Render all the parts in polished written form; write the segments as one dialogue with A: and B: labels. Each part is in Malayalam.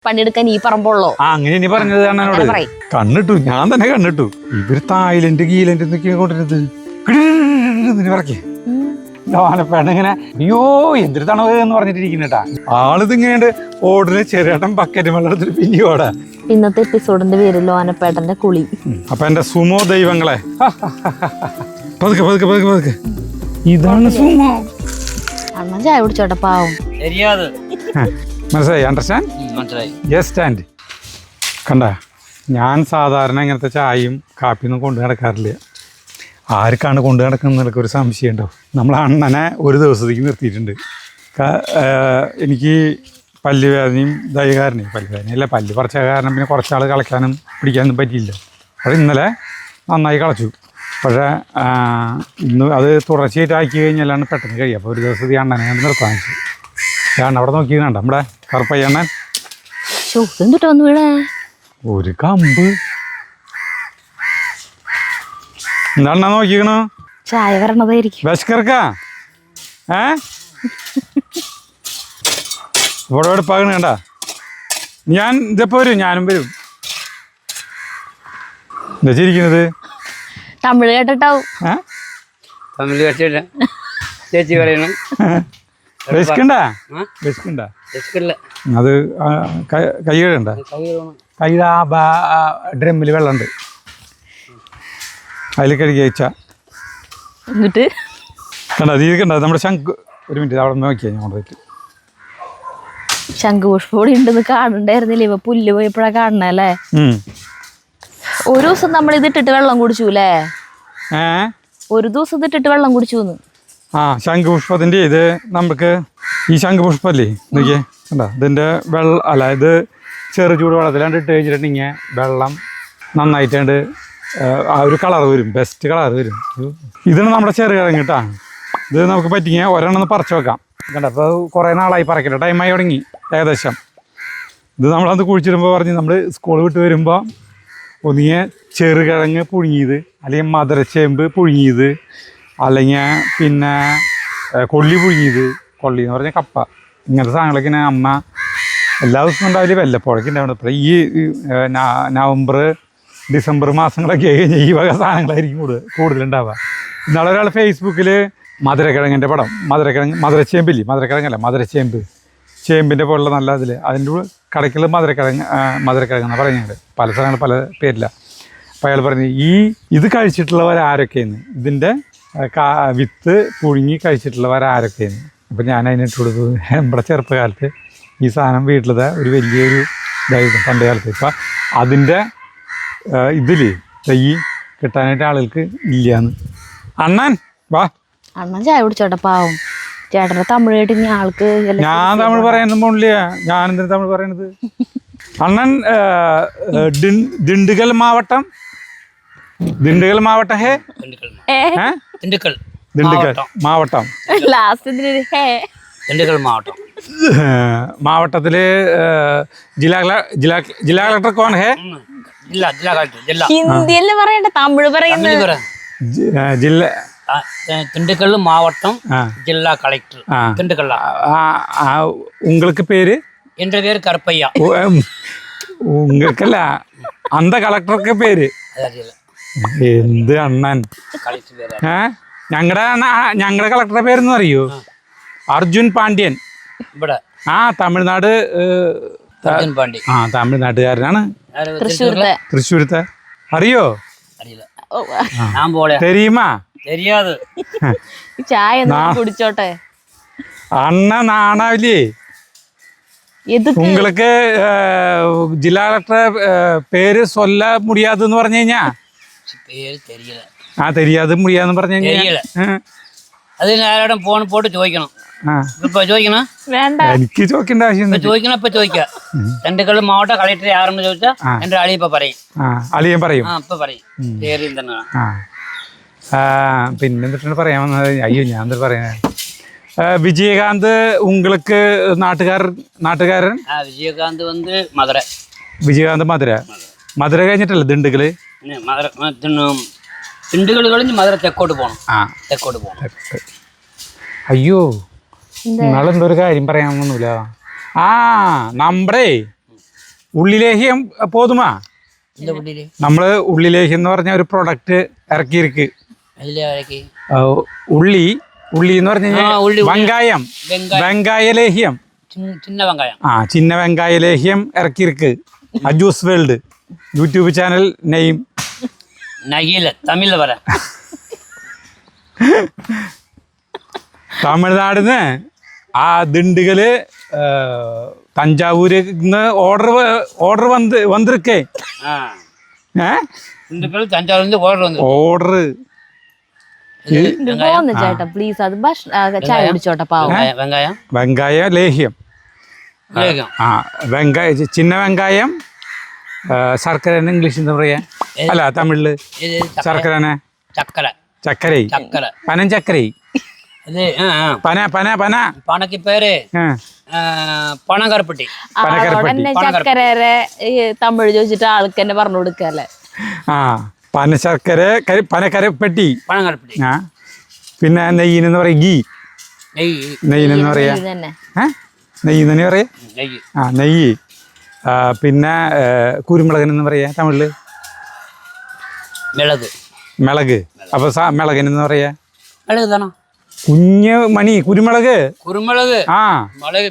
A: പണിയെടുക്കാൻ ഈ പറമ്പുള്ളോ?
B: അങ്ങനെ ഇനി പറഞ്ഞത് അണ്ണനോട് കണ്ണിട്ടു, ഞാൻ തന്നെ കണ്ണിട്ടു. ഇവര് തായ്ലൻഡ് ഗീലൻഡ് എന്നൊക്കെ കൊണ്ടിരുന്നത് പറക്കേ ആനപ്പേട്ടങ്ങനെ അയ്യോ എന്തൊരു തണവ് എന്ന് പറഞ്ഞിട്ടിരിക്കുന്നേട്ടാ. ആളിത് ഇങ്ങനെ ഓടിന് ചെറിയേട്ടൻ ബക്കറ്റ് വെള്ളം എടുത്തിട്ട് പിന്നെ ഓടാ.
A: ഇന്നത്തെ എപ്പിസോഡിന്റെ പേര് ലോനപ്പേട്ടന്റെ കുളി.
B: അപ്പൊ എന്റെ സുമോ ദൈവങ്ങളെ പതുക്കെ പതുക്കെ പതുക്കെ പതുക്കെ ഇതാണ് സുമോ.
A: അണ്ണൻ ചായ കുടിച്ചോട്ടെ പാവം.
B: മനസ്സിലായി? അണ്ടർസ്റ്റാൻഡ്? Yes stand. കണ്ട, ഞാൻ സാധാരണ ഇങ്ങനത്തെ ചായയും കാപ്പിയൊന്നും കൊണ്ടു നടക്കാറില്ല. ആർക്കാണ് കൊണ്ടു നടക്കുന്നതൊക്കെ ഒരു സംശയം ഉണ്ടോ? നമ്മൾ അണ്ണനെ ഒരു ദിവസത്തേക്ക് നിർത്തിയിട്ടുണ്ട്. എനിക്ക് പല്ലുവേദനയും ദൈകാരനെയും പല്ലുവേദനയല്ല പല്ല് പറിച്ച കാരണം പിന്നെ കുറച്ചാൾ കളയ്ക്കാനും പിടിക്കാനും പറ്റിയില്ല. അത് ഇന്നലെ നന്നായി കളച്ചു. പക്ഷേ ഇന്ന് അത് തുടർച്ചയായിട്ട് ആക്കി കഴിഞ്ഞാലാണ് പെട്ടെന്ന് കഴിയും. അപ്പോൾ ഒരു ദിവസത്തെ അണ്ണനെ കണ്ട് നിർത്താൻ വെച്ചു. ഞാൻ അവിടെ നോക്കിയതുണ്ട് നമ്മുടെ കറുപ്പയ്യണ്ണൻ ഒരു കമ്പ് എന്താ നോക്കിക്കണോ?
A: ചായ വരണതായിരിക്കും.
B: ബസ്കർക്ക ഇവിടെ എടുപ്പാകണ കണ്ട. ഞാൻ ഇതിപ്പോ വരും, ഞാനും വരും. എന്താ ചിരിക്കുന്നത്?
A: തമിഴ് കേട്ടിട്ടാവും.
C: തമിഴ് കേട്ടില്ല ചേച്ചി പറയണം.
B: അത് കൈ കഴുകണ്ട. കൈ ഡ്രമ്മിൽ വെള്ളമുണ്ട്, അതിൽ കഴുകി അയച്ച
A: എന്നിട്ട്
B: കണ്ട ഇത് കണ്ട നമ്മുടെ ശംഖ്. ഒരു മിനിറ്റ് അവിടെ നോക്കിയാ ഞാൻ കൊണ്ടുപോയിട്ട്.
A: ശംഖുപുഷ്പൂടി ഉണ്ടെന്ന് കാണണ്ടായിരുന്നില്ലേ? ഇപ്പൊ പുല്ല് പോയപ്പോഴാ കാണണല്ലേ. ഒരു ദിവസം നമ്മൾ ഇതിട്ടിട്ട് വെള്ളം കുടിച്ചൂല്ലേ? ഒരു ദിവസം ഇതിട്ടിട്ട് വെള്ളം കുടിച്ചു.
B: ശംഖുപുഷ്പത്തിൻ്റെ ഇത് നമുക്ക് ഈ ശംഖുപുഷ്പല്ലേ നോക്കിയേ കണ്ട. ഇതിൻ്റെ അല്ല ഇത് ചെറു ചൂട് വെള്ളത്തിലാണ്ട് ഇട്ട് കഴിഞ്ഞിട്ടുണ്ടെങ്കിൽ വെള്ളം നന്നായിട്ടാണ്ട് ആ ഒരു കളർ വരും, ബെസ്റ്റ് കളർ വരും. ഇതാണ് നമ്മുടെ ചെറുകിഴങ്ങ് കേട്ടാ. ഇത് നമുക്ക് പറ്റിയ ഒരെണ്ണം പറിച്ചു വെക്കാം. കണ്ട അപ്പോൾ കുറേ നാളായി പറിക്കട്ടെ, ടൈമായി തുടങ്ങി ഏകദേശം. ഇത് നമ്മളത് കുഴിച്ചിടുമ്പോൾ പറഞ്ഞ് നമ്മൾ സ്കൂൾ വിട്ട് വരുമ്പോൾ ഒന്നിങ്ങ ചെറുകിഴങ്ങ് പുഴുങ്ങിയത്, അല്ലെങ്കിൽ മധുരച്ചേമ്പ് പുഴുങ്ങിയത്, അല്ലെങ്കിൽ പിന്നെ കൊള്ളി പുഴുങ്ങിയത്. കൊള്ളി എന്ന് പറഞ്ഞാൽ കപ്പ. ഇങ്ങനത്തെ സാധനങ്ങളൊക്കെ അമ്മ എല്ലാ ദിവസവും ഉണ്ടാവില്ല, വല്ലപ്പോഴൊക്കെ ഉണ്ടാവുന്നത്. ഇപ്പോൾ ഈ നവംബർ ഡിസംബർ മാസങ്ങളൊക്കെ കഴിഞ്ഞാൽ ഈ വക സാധനങ്ങളായിരിക്കും കൂടുതലുണ്ടാവുക. ഇന്നാളെ ഒരാൾ ഫേസ്ബുക്കിൽ മധുരക്കിഴങ്ങിൻ്റെ പടം, മധുരച്ചേമ്പില്ലേ, മധുരച്ചേമ്പ്, ചേമ്പിൻ്റെ പോലുള്ള നല്ല ഇതിൽ അതിൻ്റെ കടയ്ക്കുള്ള മധുരക്കിഴങ്ങെന്ന് പറയുന്നത്. പല സ്ഥലങ്ങൾ പല പേരില്ല. അപ്പോൾ അയാൾ പറഞ്ഞു ഇത് കഴിച്ചിട്ടുള്ളവരാരൊക്കെയെന്ന്, ഇതിൻ്റെ വിത്ത് പുഴുങ്ങി കഴിച്ചിട്ടുള്ളവരാരൊക്കെയെന്ന്. അപ്പോൾ ഞാൻ അതിനിട്ട് കൊടുത്തു. നമ്മുടെ ചെറുപ്പകാലത്ത് ഈ സാധനം വീട്ടിലത്തെ ഒരു വലിയൊരു ഇതായിരുന്നു പണ്ട് കാലത്ത്. ഇപ്പം അതിൻ്റെ ഇതിൽ തൈ കിട്ടാനായിട്ട് ആളുകൾക്ക് ഇല്ലയെന്ന്. അണ്ണൻ വാ.
A: അണ്ണൻ ചായ കുടിച്ചോട്ടെ പാവം. ചേട്ടൻ്റെ തമിഴ് കേട്ട് ഇനി ആൾക്ക്
B: ഞാൻ തമിഴ് പറയാനൊന്നും പോണില്ല. ഞാനെന്തിനാ തമിഴ് പറയണത്? അണ്ണൻ ദിണ്ടുകൽ മാവട്ടം ഹേ ദിണ്ടുകൽ മാവട്ടം മാവട്ടത്തില് ജില്ലാ കളക്ടർ കോൺ ഹേ?
A: ഹിന്ദിയല്ലേ പറയണ്ട, തമിഴ് പറയുന്നത്.
C: திண்டுக்கல் மாவட்டம் ஜில்லா கலெக்டர் திண்டுக்கல்.
B: உங்களுக்கு பேரு?
C: என்ற பேர் கருப்பையா.
B: உங்களுக்கல்ல அந்த கலெக்டருக்கு പേര് എന്ത് അണ്ണൻ? ഞങ്ങളുടെ കളക്ടറുടെ പേരെന്ന് അറിയോ? അർജുൻ പാണ്ഡ്യൻ. തമിഴ്നാട്. തമിഴ്നാട്ടുകാരനാണ്. തൃശ്ശൂരത്തെ. അറിയോ? തെരിയുമാ?
A: ചായ കുടിച്ചോട്ടെ.
B: അണ്ണ നാണാവില്ലേ உங்களுக்கு? ജില്ലാ കളക്ടറെ പേര് சொல்ல முடியாதுன்னு പറഞ്ഞു കഴിഞ്ഞാ தெரியாது முடியாதுன்னு പറഞ്ഞു കഴിഞ്ഞാൽ
C: അത് ആരോടും ഫോൺ പോട്ട് ചോദിക്കണം. ഇപ്പൊ ചോദിക്കണം?
A: വേണ്ട,
B: എനിക്ക് ചോദിക്കേണ്ട ആവശ്യം
C: ചോദിക്കണം. ഇപ്പൊ ചോദിക്കാം. ദിண்டுക്കൽ മാവട്ട കളക്ടർ ആരെന്ന് ചോദിച്ചാ എന്റെ അളി ഇപ്പൊ പറയും.
B: അളിയൻ പറയും.
C: ഇപ്പൊ പറയും.
B: പിന്നെ എന്തിട്ടാണ് പറയാൻ വന്നത്? അയ്യോ ഞാൻ എന്താ പറയാ. വിജയകാന്ത് உங்களுக்கு നാട്ടുകാരൻ?
C: വിജയകാന്ത് വന്ന് മധുര.
B: വിജയകാന്ത് മധുര കഴിഞ്ഞിട്ടല്ലേ ദിണ്ടുകള്?
C: ദിണ്ടുകൾ കഴിഞ്ഞ് മധുര തെക്കോട്ട് പോകണം.
B: അയ്യോ നിങ്ങളെന്തോ ഒരു കാര്യം പറയാനൊന്നുമില്ല. നമ്മുടെ ഉള്ളിലേഹ്യം പോതുമാ
C: இந்த புள்ளியிலே
B: നമ്മൾ ഉള്ളിലേഹ്യം എന്ന് പറഞ്ഞ ഒരു പ്രൊഡക്റ്റ് ഇറക്കിയിരിക്ക്
C: அதிலே வரைக்கும்
B: ഉള്ളി ഉള്ളി എന്ന് പറഞ്ഞു
C: ആ, ഉള്ളി, ഉള്ളി.
B: വെങ്കായം
C: வெங்காயம்
B: വെങ്കായ ലേഹ്യം
C: சின்ன வெங்காயம்
B: ചിന്ന വെങ്കായ ലേഹ്യം ഇറക്കിയിരിക്ക് അജൂസ് വേൾഡ് യൂട്യൂബ് ചാനൽ നെയിം
C: நகில தமிழ்ல வர
B: തമിഴ്നാടിന്ന് ആ ദിണ്ടുകല് തഞ്ചാവൂരിന്ന് ഓർഡർ വന്നിരിക്കേ
C: திண்டுக்கல் தஞ்சாவூர்ல இருந்து ஓர்டர் வந்து
B: ഓർഡർ
A: പോന്ന് ചേട്ടാ പ്ലീസ് അത് ചായ കുടിച്ചോട്ടെ പാവം
C: வெங்காயம்
B: വെങ്കായ ലേഹ്യം
C: வெங்காயம்
B: ആ വെങ്കായ ചിന്ന വെങ്കായം ശർക്കര ഇംഗ്ലീഷ് എന്താ പറയാ അല്ല തമിഴില്
C: இது
B: ശർക്കരനെ
C: சக்கரை
B: ചക്കരൈ
C: சக்கரை
B: പനം ചക്കരൈ
C: அது
B: പന പന പന
C: பணக்கு பேரு പണകരപ്പെട്ടി
A: തന്നെ ചക്കരേരെ തമിഴ് ചോദിച്ചിട്ട് ആൾക്ക് തന്നെ പറഞ്ഞു കൊടുക്കല്ലേ
B: ആ പനശർക്കര പനക്കരപ്പെട്ടി
C: പണകരപ്പെട്ടി
B: ആ പിന്നെ നെയ്യിനെന്ന് പറയാ ഗീ
C: നെയ്യ്
B: നെയ്യിനെന്ന് പറയാ
A: ഇത് തന്നെ
B: നെയ്യ് തന്നെ പറയാ
C: നെയ്യ്
B: ആ നെയ്യ് പിന്നെ കുരുമുളകിനെന്ന് പറയാ തമിഴില്
C: മിളക്
B: മിളക് അപ്പൊ മിളകിനെന്ന് പറയാ
C: മിളക് താണോ
B: കുഞ്ഞ് മണി കുരുമുളക്
C: കുരുമുളക്
B: ആ
C: മുളക്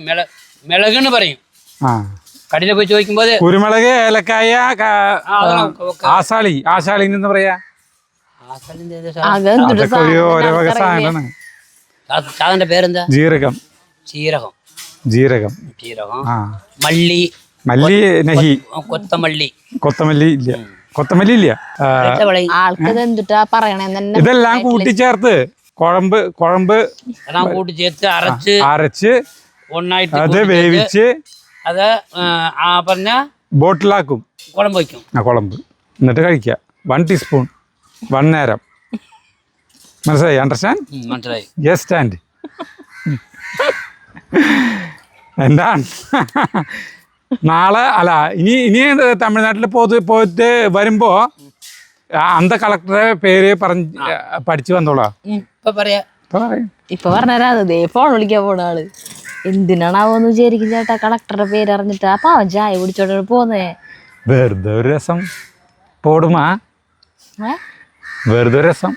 C: മിളകെന്ന് പറയും
B: ആ
C: കടയിൽ പോയി ചോദിക്കുമ്പോൾ
B: കുരുമുളക് ഏലക്കായ ആശാളി എന്ന് പറയാ അതൊക്കെ ഓരോ വക സാധനമാണ്
C: സാധനന്റെ പേരെന്താ
B: ജീരകം
C: ജീരകം
B: ജീരകം
C: ജീരകം
B: ആ
C: മല്ലി
B: മല്ലി നഹി
C: കൊത്തമല്ലി
B: കൊത്തമല്ലി ഇല്ല കൊത്തമല്ലി ഇല്ല
A: ആൾക്ക് ഇത് എന്തിട്ടാ പറയണേന്ന് തന്നെ
B: ഇതെല്ലാം കൂട്ടിച്ചേർത്ത് കുഴമ്പ്
C: എല്ലാം കൂട്ടി ചേർത്ത്
B: അരച്ച്
C: ഒന്നായിട്ട്
B: അത് വേവിച്ച്
C: അത് പറഞ്ഞ
B: ബോട്ടിലാക്കും
C: കുഴമ്പ് വയ്ക്കും
B: ആ കുഴമ്പ് എന്നിട്ട് കഴിക്കുക 1 ടീസ്പൂൺ 1 നേരം മനസ്സിലായി അണ്ടർസ്റ്റാൻഡ്
C: മനസ്സിലായി
B: യെസ് സ്റ്റാൻഡ് എന്താണ് നാളെ അല്ല ഇനി തമിഴ്നാട്ടിൽ പോയിട്ട് വരുമ്പോ അന്ത കളക്ടറെ പേര് പഠിച്ചു വന്നോളാം
C: ഇപ്പൊ പറയാ
A: ഇപ്പൊ പറഞ്ഞാ ദേ ഫോൺ വിളിക്കാൻ പോണ ആള് എന്തിനാണാവോന്ന് വിചാരിക്കും ചേട്ടാ കളക്ടറുടെ പേര് അറിഞ്ഞിട്ട് ആ പാവം ചായ കുടിച്ചോണ്ട് പോന്നേ
B: വെറുതെ ഒരു രസം പോടുമാ വെറുതെ ഒരു രസം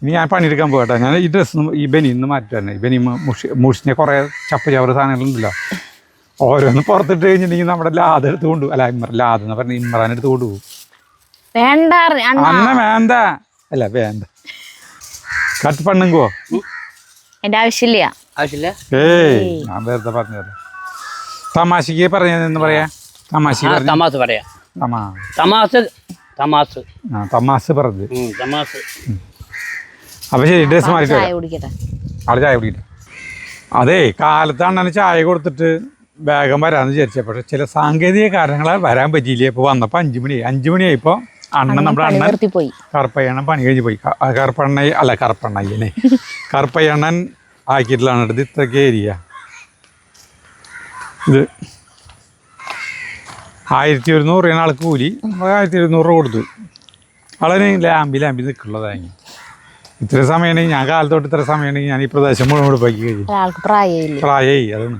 B: ഇനി ഞാൻ പണിയെടുക്കാൻ പോകട്ടെ ഞാൻ ഈ ഡ്രസ്സ് ഈ ബനിന്ന് മാറ്റി തന്നെ ഈ ബനി മുഷിനെ കുറേ ചപ്പ് ചവറ് സാധനങ്ങളുണ്ടല്ലോ ഓരോന്ന് പുറത്തിട്ട് കഴിഞ്ഞിട്ടുണ്ടെങ്കിൽ നമ്മുടെ ലാദ എടുത്ത് കൊണ്ടുപോകും അല്ല ലാദ എന്ന് പറഞ്ഞ ഇമ്രാൻ എടുത്ത് കൊണ്ടുപോകും
A: വേണ്ട
B: അന്ന വേണ്ട അല്ല വേണ്ട കട്ട് പണ്ണുങ്കോ
A: എന്റെ ആവശ്യമില്ല
C: ആവശ്യമില്ല
B: ഏയ് ഞാൻ വെറുതെ പറഞ്ഞതല്ലേ തമാശക്ക് പറഞ്ഞതെന്ന് പറയാ തമാശക്ക് പറഞ്ഞു
C: തമാസ് പറയാ
B: തമാശ പറഞ്ഞത്
C: തമാസ്
B: അപ്പൊ ശരി ഡ്രസ് മാറിയിട്ട്
A: ചായ കുടിക്കട്ടെ
B: ആള് ചായ കുടിക്കട്ടെ അതെ കാലത്ത് അണ്ണന് ചായ കൊടുത്തിട്ട് വേഗം വരാമെന്ന് വിചാരിച്ചത് പക്ഷെ ചില സാങ്കേതിക കാരണങ്ങളാൽ വരാൻ പറ്റിയില്ല ഇപ്പോൾ വന്നപ്പോൾ 5 മണിയായിപ്പോൾ അണ്ണൻ നമ്മുടെ അണ്ണൻ
A: പോയി
B: കറുപ്പയ്യണ്ണൻ പണി കഴിഞ്ഞ് പോയി കറുപ്പയ്യണ്ണൻ ആക്കിയിട്ടുള്ളതാണ് ഇത് ഇത്രയ്ക്ക് ഏരിയ ഇത് 1100 ആൾക്ക് കൂലി 1200 കൊടുത്തു ആളെ ലാമ്പി നിൽക്കുള്ളതായി ഇത്ര സമയമുണ്ടെങ്കിൽ ഞാൻ കാലത്തോട്ട് ഇത്ര സമയമുണ്ടെങ്കിൽ ഞാൻ ഈ പ്രദേശം മുഴുവൻ കൊടുപ്പാക്കി കഴിയും പ്രായമായി അതാണ്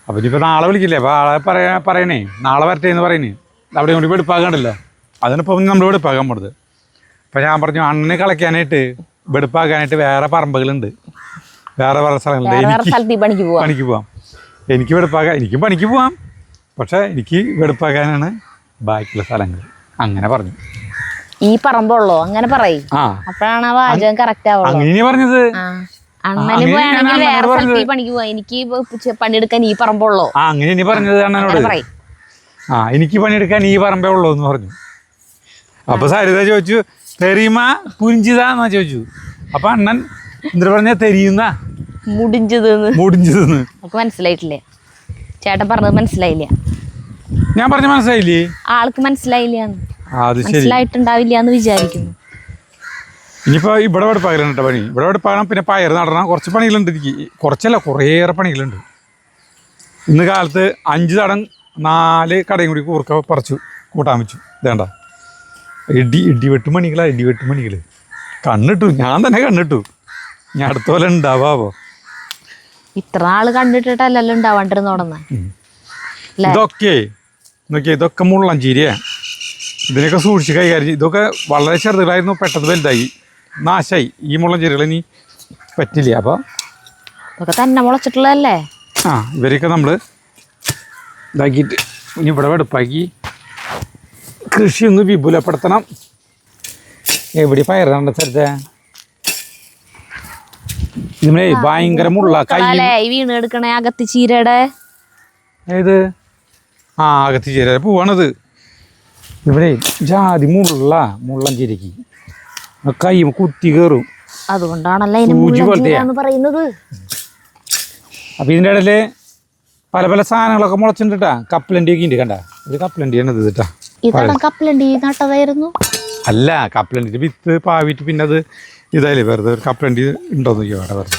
B: അപ്പം ഇനിയിപ്പോൾ നാളെ വിളിക്കില്ലേ അപ്പോൾ ആളെ പറയണേ നാളെ വരട്ടെ എന്ന് പറയുന്നേ അവിടെ കൊണ്ട് വെടുപ്പാക്കണ്ടല്ലോ അതിനിപ്പോൾ നമ്മൾ വെടുപ്പാക്കാൻ പോണത് അപ്പം ഞാൻ പറഞ്ഞു അണ്ണനെ കളയ്ക്കാനായിട്ട് വെടുപ്പാക്കാനായിട്ട് വേറെ പറമ്പുകളുണ്ട് വേറെ സ്ഥലങ്ങളുണ്ട് എനിക്ക് പണിക്ക് പോവാം എനിക്ക് വെടുപ്പാക്കാൻ എനിക്കും പണിക്ക് പോവാം പക്ഷെ എനിക്ക് വെടുപ്പാക്കാനാണ് ബാക്കിയുള്ള സ്ഥലങ്ങൾ അങ്ങനെ പറഞ്ഞു
A: ഈ പറമ്പുള്ളോ അങ്ങനെ പറയും അപ്പോഴാണ് ആ വാചകം കറക്റ്റ് ആവുള്ളൂ
B: അങ്ങനെ പറഞ്ഞത്
A: അണ്ണന് പോയാണെങ്കിൽ വേറെ സ്ഥലത്ത് പണിക്ക് പോവാ എനിക്ക് പണിയെടുക്കാൻ ഈ പറമ്പുള്ളോ
B: അങ്ങനെ ഇനി പറഞ്ഞത് അണ്ണനോട് എനിക്ക് പണിയെടുക്കാൻ ഈ പറമ്പേ ഉള്ളൂ എന്ന് പറഞ്ഞു അപ്പൊ സരിത ചോദിച്ചു തെരീമാ പുരിഞ്ചിതാന്നാ ചോദിച്ചു അപ്പൊ അണ്ണൻ എന്താ പറഞ്ഞ തെരിയുന്ന മുടിഞ്ചതെന്ന്
A: നമുക്ക് മനസ്സിലായിട്ടില്ലേ ചേട്ടൻ പറഞ്ഞത് മനസ്സിലായില്ല
B: ഞാൻ പറഞ്ഞ മനസ്സിലായില്ലേ
A: ആൾക്ക് മനസ്സിലായില്ല
B: അത് ശരി
A: മനസ്സിലായിട്ടുണ്ടാവില്ല എന്ന് വിചാരിക്കുന്നു
B: ഇനിയിപ്പോ ഇവിടെ വെടുപ്പാകലാണ് കേട്ടോ പണി ഇവിടെ വെടുപ്പാകണം പിന്നെ പയർ നടണം കുറച്ച് പണികളുണ്ട് എനിക്ക് കുറച്ചല്ല കുറേയേറെ പണികളുണ്ട് ഇന്ന് കാലത്ത് 5 തടം 4 കടയും കൂടി കൂർക്ക പറിച്ചു കൂട്ടാൻ വെച്ചു ഇതേണ്ട ഇടിവെട്ട് മണികൾ കണ്ണിട്ടു ഞാൻ തന്നെ കണ്ണിട്ടു ഞാൻ അടുത്ത പോലെ ഉണ്ടാവാവോ
A: ഇത്ര നാള് കണ്ടിട്ടിട്ടല്ലല്ലോ ഉണ്ടാവാണ്ടിരുന്നോടന്ന്
B: ഇതൊക്കെ നോക്കിയാൽ ഇതൊക്കെ മുള്ളഞ്ചീരിയാണ്. ഇതിനൊക്കെ സൂക്ഷിച്ച് കൈകാര്യം ചെയ്യും. ഇതൊക്കെ വളരെ ചെറുതുകളായിരുന്നു, പെട്ടെന്ന് വലുതായി നാശമായി. ഈ മുള്ളഞ്ചീരികൾ ഇനി പറ്റില്ല. അപ്പോൾ
A: ഇതൊക്കെ തന്നെ മുളച്ചിട്ടുള്ളതല്ലേ?
B: ആ ഇവരെയൊക്കെ നമ്മൾ ഇതാക്കിയിട്ട് ഇനി ഇവിടെ വെടുപ്പാക്കി കൃഷി ഒന്ന് വിപുലപ്പെടുത്തണം. എവിടെ പയറാണ്ട സ്ഥലത്തെ ഇതിനെ ഭയങ്കര മുള്ള കൈ
A: ഈ വീണ് എടുക്കണേ അകത്തി ചീരയുടെ.
B: ഏത്? ആ അകത്തി ചീര പൂവാണത്. ഇവിടെ ജാതി മുള്ളഞ്ചീരക്ക് കൈ കുത്തി കയറും.
A: അതുകൊണ്ടാണല്ലോ അതിന് മുള്ളഞ്ചീരാന്ന് പറയുന്നത്.
B: അപ്പം ഇതിൻ്റെ ഇടയിൽ പല പല സാധനങ്ങളൊക്കെ മുളച്ചിട്ടാ. കപ്പലണ്ടി ഒക്കെ ഉണ്ട്, കണ്ട ഇത് കപ്പലണ്ടിയാണ് ഇത് കേട്ടാ.
A: ഇതാണ് കപ്പലണ്ടി നട്ടതായിരുന്നു?
B: അല്ല, കപ്പലണ്ടിൻ്റെ വിത്ത് പാവിട്ട് പിന്നെ അത് ഇതായില്ലേ വെറുതെ ഒരു കപ്പലണ്ടി ഉണ്ടോന്ന് നോക്കിയോ അവിടെ വെറുതെ.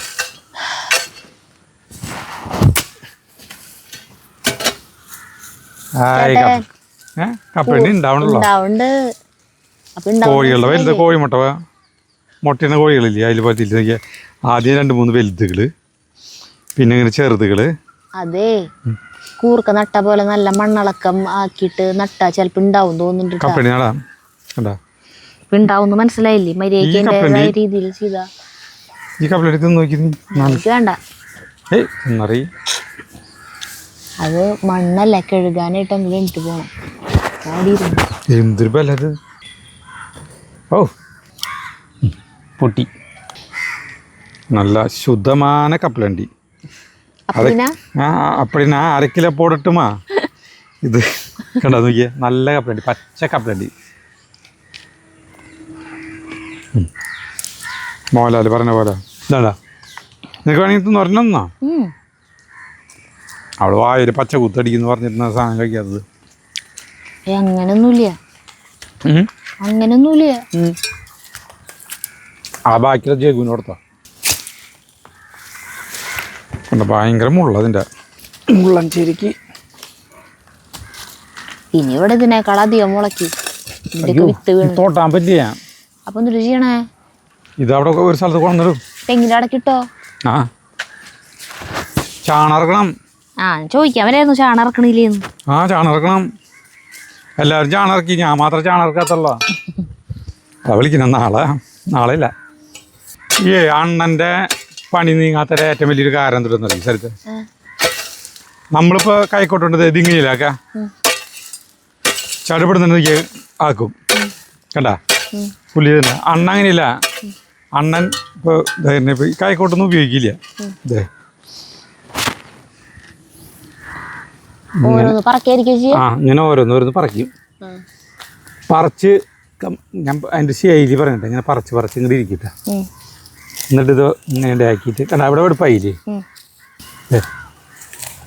B: കപ്പലണ്ടി ഉണ്ടാവണല്ലോ. കോഴികളുടെ വലുത് കോഴിമുട്ട മുട്ടയുടെ കോഴികളില്ലേ അതിൽ പോലെ തിരിച്ച് ആദ്യം 2-3 വലുതുകൾ, പിന്നെ ഇങ്ങനെ ചെറുതുകള്.
A: അതെ, കൂർക്ക നട്ട പോലെ നല്ല മണ്ണളക്കം ആക്കിയിട്ട് നട്ടാ ചിലപ്പോ ഉണ്ടാവും തോന്നുന്നുണ്ട്.
B: കപ്പലണ്ടി നടാ കണ്ടാ
A: ഉണ്ടാവും മനസ്സിലായില്ലേ? മര്യാദ രീതിയിൽ ചെയ്താ.
B: ഈ കപ്പലണ്ടി തിന്ന് നോക്കി
A: എനിക്ക് വേണ്ട. അത് മണ്ണല്ല, കഴുകാനായിട്ട് അങ്ങനെ എനിക്ക് പോണം.
B: എന്തൊരു ബലത്. ഓ പൊട്ടി. നല്ല ശുദ്ധமான കപ്പലണ്ടി. அப்படின்னா 1/2 கிலோ போடட்டுமா? ഇത് കണ്ടോ നോക്കിയേ, നല്ല കപ്പലണ്ടി, പച്ച കപ്പലണ്ടി. മോഹൻലാൽ പറഞ്ഞ പോലെ ഇതാടാ. നിനക്ക് വേണമെങ്കിൽ പറഞ്ഞാ അവള് വായൊരു പച്ച കുത്തടിക്കുന്നു പറഞ്ഞിരുന്ന സാധനം കഴിക്കാത്തത്.
A: അങ്ങനൊന്നുമില്ല.
B: ആ ബാക്കിയുള്ള ജഗുവിന് കൊടുത്താ. ഭയങ്കര മുള്ളതിൻ്റെ മുള്ളഞ്ചേരിക്ക്.
A: ഇനി ഇവിടെ ഇതിനേക്കാൾ അധികം മുളക്കി
B: തോട്ടാൻ പറ്റില്ല.
A: അപ്പൊ എന്തൊരു ചെയ്യണേ?
B: ഇതവിടെ ഒരു സ്ഥലത്ത് കൊണ്ടുവരും.
A: തെങ്ങിൻ്റെ അടക്കിട്ടോ?
B: ആ ചാണർക്കണം.
A: ആ ചോദിക്കാൻ വരായിരുന്നു ചാണർക്കണില്ലേന്ന്.
B: ആ ചാണർക്കണം, എല്ലാവരും ചാണർക്കി, ഞാൻ മാത്രം ചാണർക്കാത്തുള്ള. വിളിക്കണം നാളെ ഇല്ല. ഈ അണ്ണൻ്റെ പണി നീങ്ങാത്ത ഏറ്റവും വലിയൊരു കാരണം എന്തിട്ടെന്നറിയും സ്ഥലത്ത്. നമ്മളിപ്പോൾ കൈക്കോട്ടുണ്ട് ഇതിങ്ങനെയില്ലാക്ക ചടുപെടുന്നുണ്ടെങ്കിൽ ആക്കും, കണ്ട പുള്ളി തന്നെ. അണ്ണൻ അങ്ങനെയില്ല. അണ്ണൻ ഇപ്പോൾ ഇപ്പോൾ കൈക്കോട്ടൊന്നും ഉപയോഗിക്കില്ല. ഇതേ ആ ഇങ്ങനെ ഓരോന്ന് പറിക്കും. പറിച്ച് ഞാൻ അതിൻ്റെ ശൈലി പറഞ്ഞിട്ട് ഇങ്ങനെ പറിച്ച് ഇങ്ങനെ ഇരിക്കട്ടെ. എന്നിട്ട് ഇത് ഇങ്ങനെ ആക്കിയിട്ട് കണ്ട അവിടെ വെടുപ്പായില്ലേ,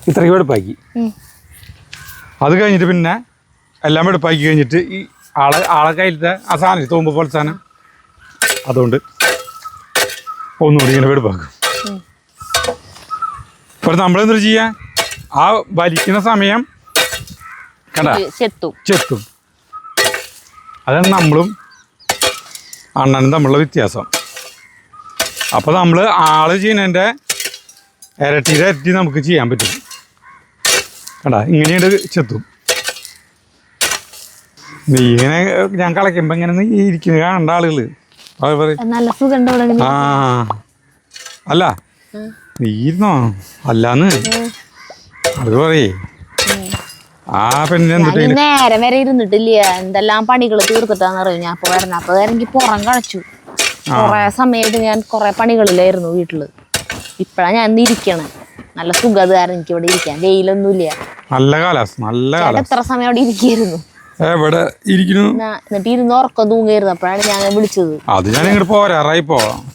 B: ഇത്രയ്ക്ക് വെടുപ്പാക്കി. അത് കഴിഞ്ഞിട്ട് പിന്നെ എല്ലാം വെടുപ്പാക്കി കഴിഞ്ഞിട്ട് ഈ ആളെ കയ്യിലത്തെ ആ സാധനം തോമ്പ് പോലെ സാധനം അതുകൊണ്ട് ഒന്നുകൂടി ഇങ്ങനെ വെടുപ്പാക്കും. അപ്പോൾ നമ്മളെന്തൊരു ചെയ്യാ, ആ വലിക്കുന്ന സമയം കണ്ട ചെത്തും. അതാണ് നമ്മളും അണ്ണനും തമ്മിലുള്ള വ്യത്യാസം. അപ്പോൾ നമ്മൾ ആള് ചെയ്യുന്നതിൻ്റെ ഇരട്ടി നമുക്ക് ചെയ്യാൻ പറ്റും. കണ്ട ഇങ്ങനെയുണ്ട് ചെത്തും. നീ ഇങ്ങനെ ഞാൻ കളയ്ക്കുമ്പോൾ ഇങ്ങനെ നീ ഇരിക്കുന്നത് കാണണ്ട ആളുകൾ. ആ അല്ല നീ ഇരുന്നോ അല്ലാന്ന് അത് പറയേ. ആ പെണ്ണിനെ
A: നേരം വരെ ഇരുന്നിട്ടില്ല, എന്തെല്ലാം പണികൾ തീർത്തിട്ടാന്ന് അറിയും. ഞാൻ അപ്പൊ വരണം. അപ്പൊ എനിക്ക് പുറം കളച്ചു. കൊറേ സമയത്ത് ഞാൻ കൊറേ പണികളിലായിരുന്നു വീട്ടില്. ഇപ്പഴാ ഞാൻ ഇരിക്കണം. നല്ല സുഖം കാരണം എനിക്ക് ഇവിടെ ഇരിക്കാൻ. വെയിലൊന്നുമില്ല,
B: നല്ല കാലാവസ്ഥ.
A: എത്ര സമയം അവിടെ ഇരിക്കായിരുന്നു.
B: എന്നിട്ട്
A: ഇരുന്ന് ഉറക്കം തൂങ്ങിയിരുന്നു. അപ്പോഴാണ് ഞാൻ വിളിച്ചത്.
B: അത് ഞാൻ ഇങ്ങോട്ട് പോരാറായി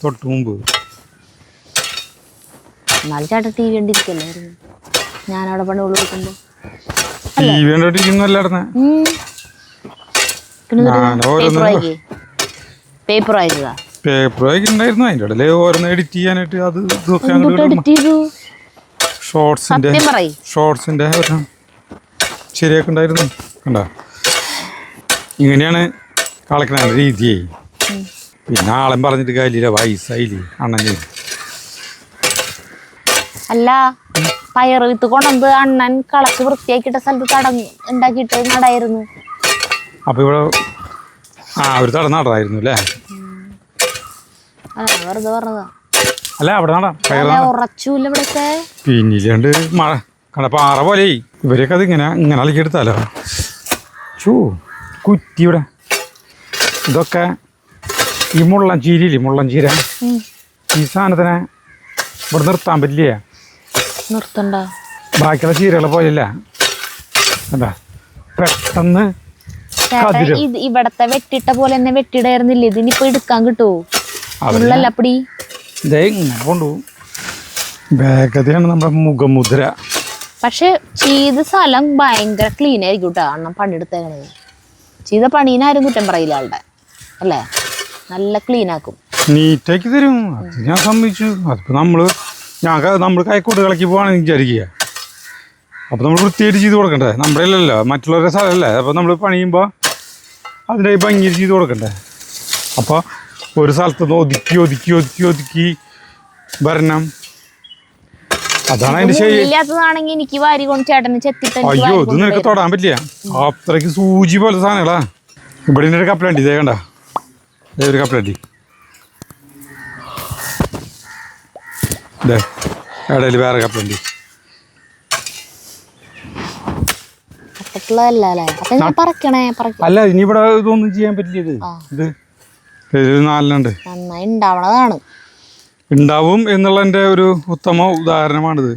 B: തൊട്ട് മുമ്പ്.
A: എന്നാലും ചേട്ടൻ TV കണ്ടിരിക്കല്ലായിരുന്നു ഞാനവിടെ പണി കൊടുക്കുമ്പോ. പേപ്പർ വായിച്ചതാ.
B: പേപ്പർ വായിക്കുന്നുണ്ടായിരുന്നു. അതിൻ്റെ ഇടയിൽ ഓരോന്ന് എഡിറ്റ് ചെയ്യാനായിട്ട് അത് ഷോർട്സിൻ്റെ ശരിയാക്കുണ്ടായിരുന്നു. കണ്ടോ ഇങ്ങനെയാണ് കളിക്കണ രീതിയായി. പിന്നെ ആളെ പറഞ്ഞിട്ട് കാര്യമില്ല, വയസ്സായില്ലേ അണ്ണന്.
A: അല്ല പയറ് വിത്ത് കൊണ്ടത് അണ്ണൻ കളച്ച് വൃത്തിയാക്കിയിട്ട സ്ഥലത്ത് ഉണ്ടാക്കിയിട്ട് നടായിരുന്നു.
B: അപ്പൊ ഇവിടെ ഒരു തടം നടായിരുന്നു അല്ലേ?
A: വെറുതെ പറഞ്ഞതാ.
B: അല്ല അവിടെ നടാം,
A: ഉറച്ചൂല്ല ഇവിടൊക്കെ.
B: പിന്നില്ലാണ്ട് മഴ കണ്ട പാറ പോലെ ഇവരൊക്കെ അത് ഇങ്ങനെ അലക്കിയെടുത്താലോ. കുറ്റി ഇവിടെ ഇതൊക്കെ ഈ മുള്ളൻചീരിയില്ലേ, മുള്ളൻചീര, ഈ സാധനത്തിനെ ഇവിടെ നിർത്താൻ പറ്റില്ല.
A: നിർത്തണ്ട.
B: ബാക്കിയുള്ള ചീരകളെ പോലെയല്ല, എന്താ പെട്ടെന്ന്
A: ഇവിടത്തെ വെട്ടിട്ട പോലെ തന്നെ വെട്ടിടായിരുന്നില്ല. ഇതിനിപ്പോ എടുക്കാൻ കിട്ടുമോ? ഉള്ളല്ലപ്പടി
B: ഇതേ ഇങ്ങനെ കൊണ്ടുപോകും. വേഗതയാണ് നമ്മുടെ മുഖമുദ്ര.
A: പക്ഷെ ചെയ്ത സ്ഥലം ഭയങ്കര ക്ലീൻ ആയിരിക്കും കേട്ടോ. അണ്ണം പണിയെടുത്തേക്കണത് ചെയ്ത പണീനാരും കുറ്റം പറയില്ല ആളുടെ, അല്ലേ? നല്ല ക്ലീൻ ആക്കും,
B: നീറ്റാക്കി തരും. അത് ഞാൻ സമ്മതിച്ചു. അതിപ്പോ നമ്മൾ കൈക്കോട്ട് കളക്കി പോവാണെന്ന് വിചാരിക്കുക. അപ്പോൾ നമ്മൾ വൃത്തിയായിട്ട് ചെയ്ത് കൊടുക്കണ്ടേ? നമ്മുടെ അല്ലല്ലോ, മറ്റുള്ളവരുടെ സ്ഥലമല്ലേ. അപ്പോൾ നമ്മൾ പണിയുമ്പോൾ അതിൻ്റെ ഭംഗി ചെയ്ത് കൊടുക്കണ്ടേ? അപ്പോൾ ഒരു സ്ഥലത്തുനിന്ന് ഒതുക്കി ഒതുക്കി ഒതുക്കി ഒതുക്കി വരണം. അതാണ് അതിന്റെ ശരി.
A: എനിക്ക് വാരി കൊണ്ട് ചേട്ടന് ചെത്തിട്ട്
B: അയ്യോ, ഇത് നിനക്ക് തൊടാൻ പറ്റില്ല. അത്രയ്ക്ക് സൂചി പോലെ സാധനങ്ങളാ. ഇവിടെ ഒരു കപ്പലണ്ടി ഇതേ കണ്ട, ഒരു കപ്പലണ്ടി ഇടയിൽ വേറെ കപ്പലണ്ടി. അല്ല, ഇനി ഇവിടെ ഇതൊന്നും ചെയ്യാൻ പറ്റില്ല. ഇത് 4
A: ഉണ്ടാവണതാണ്,
B: ഉണ്ടാവും എന്നുള്ളതിൻ്റെ ഒരു ഉത്തമ ഉദാഹരണമാണിത്.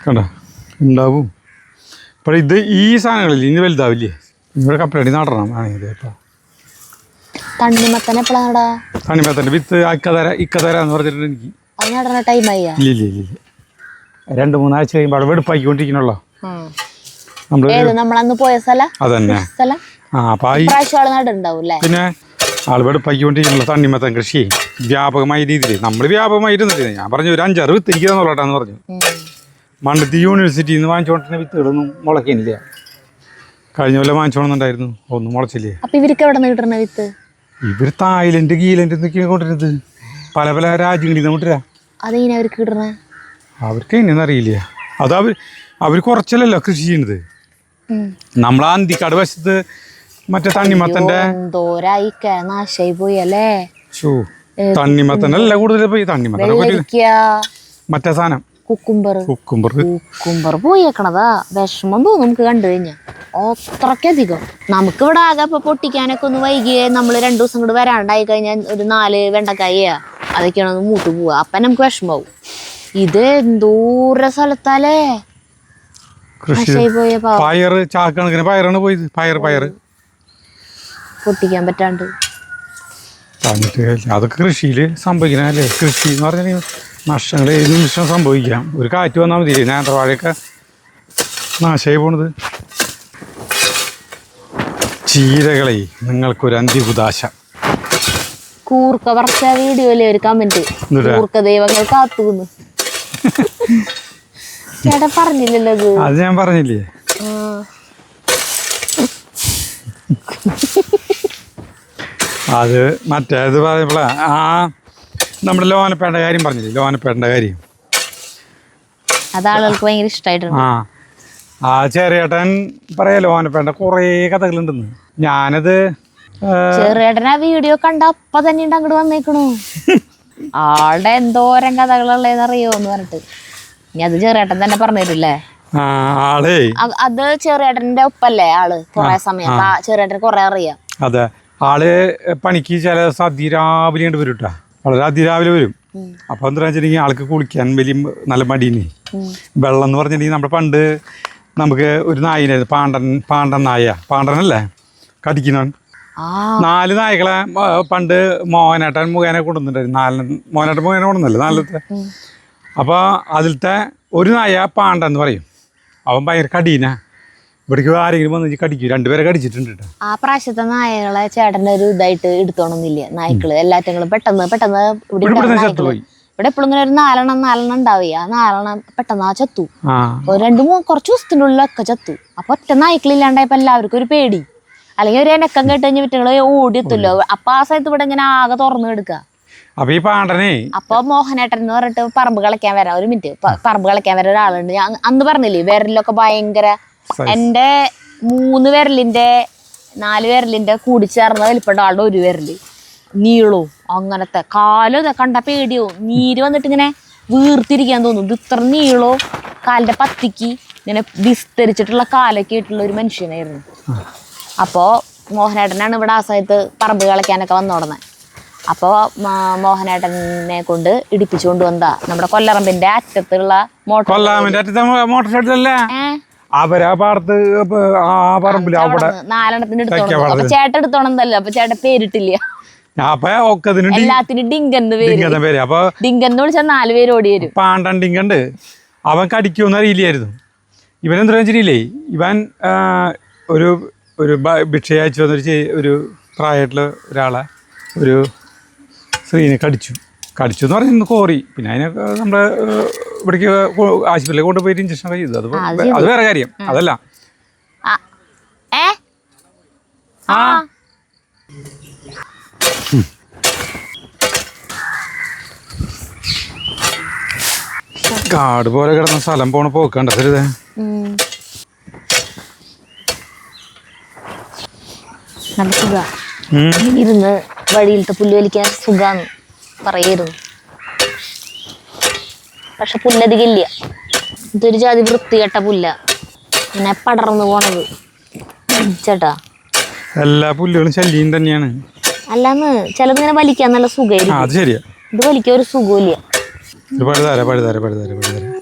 B: കണ്ട, ഉണ്ടാവും. അപ്പോൾ ഇത് ഈ സാധനങ്ങളില്ലേ, ഇനി വലുതാവില്ലേ? ഇവിടെ കപ്പലണ്ടി നടണം ആണെങ്കിൽ. ഇപ്പം തണ്ണിമത്തൻ്റെ വിത്ത് ഇക്കതര എന്ന് പറഞ്ഞിട്ടുണ്ട് എനിക്ക്. ഇല്ല 2-3 ആഴ്ച കഴിയുമ്പോൾ അവിടെ വെടുപ്പാക്കിക്കൊണ്ടിരിക്കണല്ലോ.
A: നമ്മളന്ന് പോയ സ്ഥലം
B: അതന്നെ. പിന്നെ ആൾ വെടുപ്പാക്കിക്കൊണ്ടിരിക്കണല്ലോ തണ്ണിമത്തൻ കൃഷി വ്യാപകമായ രീതിയിൽ. നമ്മൾ വ്യാപകമായിരുന്നില്ല. ഞാൻ പറഞ്ഞു ഒരു 5-6 വിത്ത് ഇരിക്കാന്നുള്ളട്ടാന്ന് പറഞ്ഞു. മണ്ടത്തി യൂണിവേഴ്സിറ്റിയിൽ നിന്ന് വാങ്ങിച്ചോണ്ടിരുന്ന വിത്തുകളൊന്നും മുളയ്ക്കുന്നില്ല. കഴിഞ്ഞ കൊല്ലം വാങ്ങിച്ചോണമെന്നുണ്ടായിരുന്നു, ഒന്നും മുളച്ചില്ലേ. ഇവർ തായ്ലൻഡ് ഗീലൻഡ് എന്നൊക്കെയാണ് കൊണ്ടിരുന്നത്. പല പല രാജ്യങ്ങളിൽ നിന്ന് കൊണ്ടുവരാ. അവർക്ക് എങ്ങനെയെന്ന് അറിയില്ല. അത് അവർ കുറച്ചല്ലല്ലോ കൃഷി ചെയ്യുന്നത്. നമ്മളെ അന്തിക്കാട് വശത്ത് മറ്റേ തണ്ണിമത്തന്റെ തണ്ണിമത്തനല്ല കൂടുതൽ പോയി. തണ്ണിമത്തനെ മറ്റേ സാധനം
A: കുക്കുംബർ പോയേക്കണതാ. വിഷമം തോന്നും നമുക്ക് കണ്ടു കഴിഞ്ഞാ. അത്രക്കധികം നമുക്ക് ഇവിടെ ആകെ ഇപ്പൊ പൊട്ടിക്കാനൊക്കെ ഒന്ന് വൈകിയേ നമ്മൾ 2 ദിവസം കൂടെ വരാണ്ടായി കഴിഞ്ഞാൽ ഒരു 4 വെണ്ടക്കായ അതൊക്കെയാണ് മൂത്ത് പോവുക. അപ്പൊ നമുക്ക് വിഷമാവും. ഇത് എന്തോര സ്ഥലത്താലേ
B: പയറ് ചാക്കണക്കിന് പയറാണ് പോയത്. പയറ്
A: പൊട്ടിക്കാൻ പറ്റാണ്ട്
B: അതൊക്കെ കൃഷിയിൽ സംഭവിക്കണല്ലേ. കൃഷി എന്ന് പറഞ്ഞാൽ നഷ്ടങ്ങൾ ഏത് നിമിഷം സംഭവിക്കാം. ഒരു കാറ്റ് വന്നാൽ മതി, നേന്ത്രവാഴയൊക്കെ നാശമായി പോണത്. ചീരകളെ നിങ്ങൾക്കൊരു അന്ത്യകുദാശ.
A: കൂർക്ക പറച്ച വീഡിയോയിലെ ഒരു കമന്റ്, കൂർക്ക ദൈവങ്ങൾ കാത്തുന്നു. ചേട്ടാ പറഞ്ഞില്ലല്ലോ
B: അത് ഞാൻ പറഞ്ഞില്ലേ. അത് മറ്റേത് പറയുമ്പോഴാ നമ്മുടെ ലോനപ്പേട്ട കാര്യം പറഞ്ഞില്ലേ, ലോനപ്പേട്ടൻ്റെ കാര്യം.
A: അതാളുകൾക്ക് ഭയങ്കര ഇഷ്ടമായിട്ടുണ്ട്.
B: ആ ചെറിയേട്ടൻ പറയാ ലോനപ്പേട്ട കുറേ കഥകളുണ്ടെന്ന്. ഞാനത്
A: ചെറിയേട്ടൻ ആ വീഡിയോ കണ്ട അപ്പൊ തന്നെ അങ്ങോട്ട് വന്നേക്കണു. ആളുടെ എന്തോരം കഥകളുള്ളതെന്ന് അറിയോന്ന് പറഞ്ഞിട്ട്. ഇനി അത് ചെറിയേട്ടൻ തന്നെ പറഞ്ഞിട്ടില്ലേ. അത് ചെറിയേട്ടന്റെ ഒപ്പല്ലേ ആള് കൊറേ സമയം. ചെറിയേട്ടൻ കൊറേ അറിയാം.
B: അതെ, ആള് പണിക്ക് ചില ദിവസം അതിരാവിലെ വരും കേട്ടാ. വളരെ അതിരാവിലെ വരും. അപ്പൊ എന്താ വെച്ചിട്ടുണ്ടെങ്കിൽ ആൾക്ക് കുളിക്കാൻ വലിയ നല്ല മടീനെ. വെള്ളം എന്ന് പറഞ്ഞിട്ടുണ്ടെങ്കിൽ നമ്മുടെ പണ്ട് നമുക്ക് ഒരു നായിനായിരുന്നു, പാണ്ടൻ നായ. പാണ്ടനല്ലേ കടിക്കുന്നവൻ. 4 നായകളെ പണ്ട് മോഹനേട്ടൻ മുഖേന കൊണ്ടുവന്നിട്ടുണ്ടായിരുന്നു. മോഹനേട്ടൻ മുഖേന കൊണ്ടുവന്നല്ലേ 4ത്തെ. അപ്പോൾ അതിലത്തെ ഒരു നായ പാണ്ടൻ എന്ന് പറയും. അവൻ ഭയങ്കര കടീന. ഇവിടേക്ക് ആരെങ്കിലും വന്ന് കടിക്കും. 2 പേരെ കടിച്ചിട്ടുണ്ട് കേട്ടോ.
A: ആ പ്രാവശ്യത്തെ നായകളെ ചേട്ടൻ്റെ ഒരു ഇതായിട്ട് എടുത്തോണമെന്നില്ല. നായ്ക്കള് എല്ലാറ്റങ്ങളും പെട്ടെന്ന് ഇവിടെ എപ്പോഴും ഇങ്ങനെ ഒരു 4 ഉണ്ടാവേ. ആ 4 പെട്ടെന്ന് ചത്തു. 2-3 കുറച്ച് ദിവസത്തിനുള്ളിലൊക്കെ ചത്തു. അപ്പൊ ഒറ്റ നായ്ക്കളില്ലാണ്ടായപ്പോ എല്ലാവർക്കും ഒരു പേടി. അല്ലെങ്കിൽ ഒരു എനക്കം കേട്ട് കഴിഞ്ഞ് വിറ്റങ്ങള് ഓടിയെത്തുമല്ലോ. അപ്പൊ ആ സമയത്ത് ഇവിടെ ഇങ്ങനെ ആകെ തുറന്നു കിടക്കുക.
B: അപ്പൊ ഈ പാണ്ടനെ
A: അപ്പൊ മോഹനേട്ടൻ എന്ന് പറഞ്ഞിട്ട് പറമ്പ് കളിക്കാൻ വരാം, ഒരു മിനിറ്റ്, പറമ്പ് കളിക്കാൻ വരാൻ ഒരാളുണ്ട്. ഞാൻ അന്ന് പറഞ്ഞില്ലേ വിരലൊക്കെ ഭയങ്കര, എന്റെ 3 വിരലിന്റെ 4 വിരലിന്റെ കൂടിച്ചേർന്ന വലിപ്പുണ്ട് ആളുടെ ഒരു വിരല്, നീളവും അങ്ങനത്തെ. കാലും ഇതൊക്കെ കണ്ട പേടിയോ, നീര് വന്നിട്ട് ഇങ്ങനെ വീർത്തിരിക്കാൻ തോന്നും. ഇത് ഇത്ര നീളോ കാലിന്റെ പത്തിക്ക് ഇങ്ങനെ വിസ്തരിച്ചിട്ടുള്ള കാലൊക്കെ ആയിട്ടുള്ള ഒരു മനുഷ്യനായിരുന്നു. അപ്പോ മോഹനേട്ടനാണ് ഇവിടെ ആ സമയത്ത് പറമ്പ് കളിക്കാനൊക്കെ വന്നോടനെ. അപ്പോൾ മോഹനേട്ടനെ കൊണ്ട് ഇടിപ്പിച്ചു കൊണ്ടുവന്നതാ നമ്മുടെ കൊല്ലറമ്പിന്റെ അറ്റത്തുള്ള
B: മോട്ടോർ ഷെഡിലല്ലേ അവരാ പാടത്ത് ആ പറമ്പില് അവിടെ
A: 4 എടുത്തോണം. അപ്പൊ ചേട്ടൻ എടുത്തോണെന്നല്ലോ, അപ്പൊ ചേട്ടൻ പേരിട്ടില്ല. എല്ലാത്തിനും ഡിങ്കന്ന് പേര്. അപ്പൊ ഡിങ്കന്ന് വിളിച്ചാൽ 4 പേര് ഓടി വരും.
B: പാണ്ടൻ ഡിങ്കണ്ട്. അവൻ കടിക്കുമെന്ന് അറിയില്ലായിരുന്നു. ഇവൻ എന്താ വെച്ചിട്ടില്ലേ, ഇവൻ ഒരു ഭിക്ഷ അയച്ചു വന്നൊരു ഒരു പ്രായമായിട്ടുള്ള ഒരാളെ ഒരു സ്ത്രീനെ കടിച്ചു എന്ന് പറഞ്ഞിരുന്നു കോറി. പിന്നെ അതിനെ നമ്മുടെ ഇവിടേക്ക് ആശുപത്രിയിൽ കൊണ്ടുപോയിട്ട് ഇഞ്ചക്ഷൻ ചെയ്തു. അത് വേറെ കാര്യം, അതല്ല. കാട് പോലെ കിടന്ന സ്ഥലം പോണ പോക്കണ്ട സരിത.
A: നല്ല സുഖ ഇരുന്ന് വഴിയിലത്തെ പുല്ല് വലിക്കാൻ സുഖാന്ന് പറയായിരുന്നു. പക്ഷെ പുല്ലധികം ഇല്ല. ഇതൊരു ജാതി വൃത്തികെട്ട പുല്ല, ഇങ്ങനെ പടർന്നു പോണത് ചേട്ടാ.
B: എല്ലാ പുല്ലുകളും ശല്യം തന്നെയാണ്.
A: അല്ലാന്ന് ചിലത് ഇങ്ങനെ വലിക്കാൻ നല്ല സുഖമായിരിക്കും. ഇത് വലിക്കാൻ ഒരു സുഖമില്ല.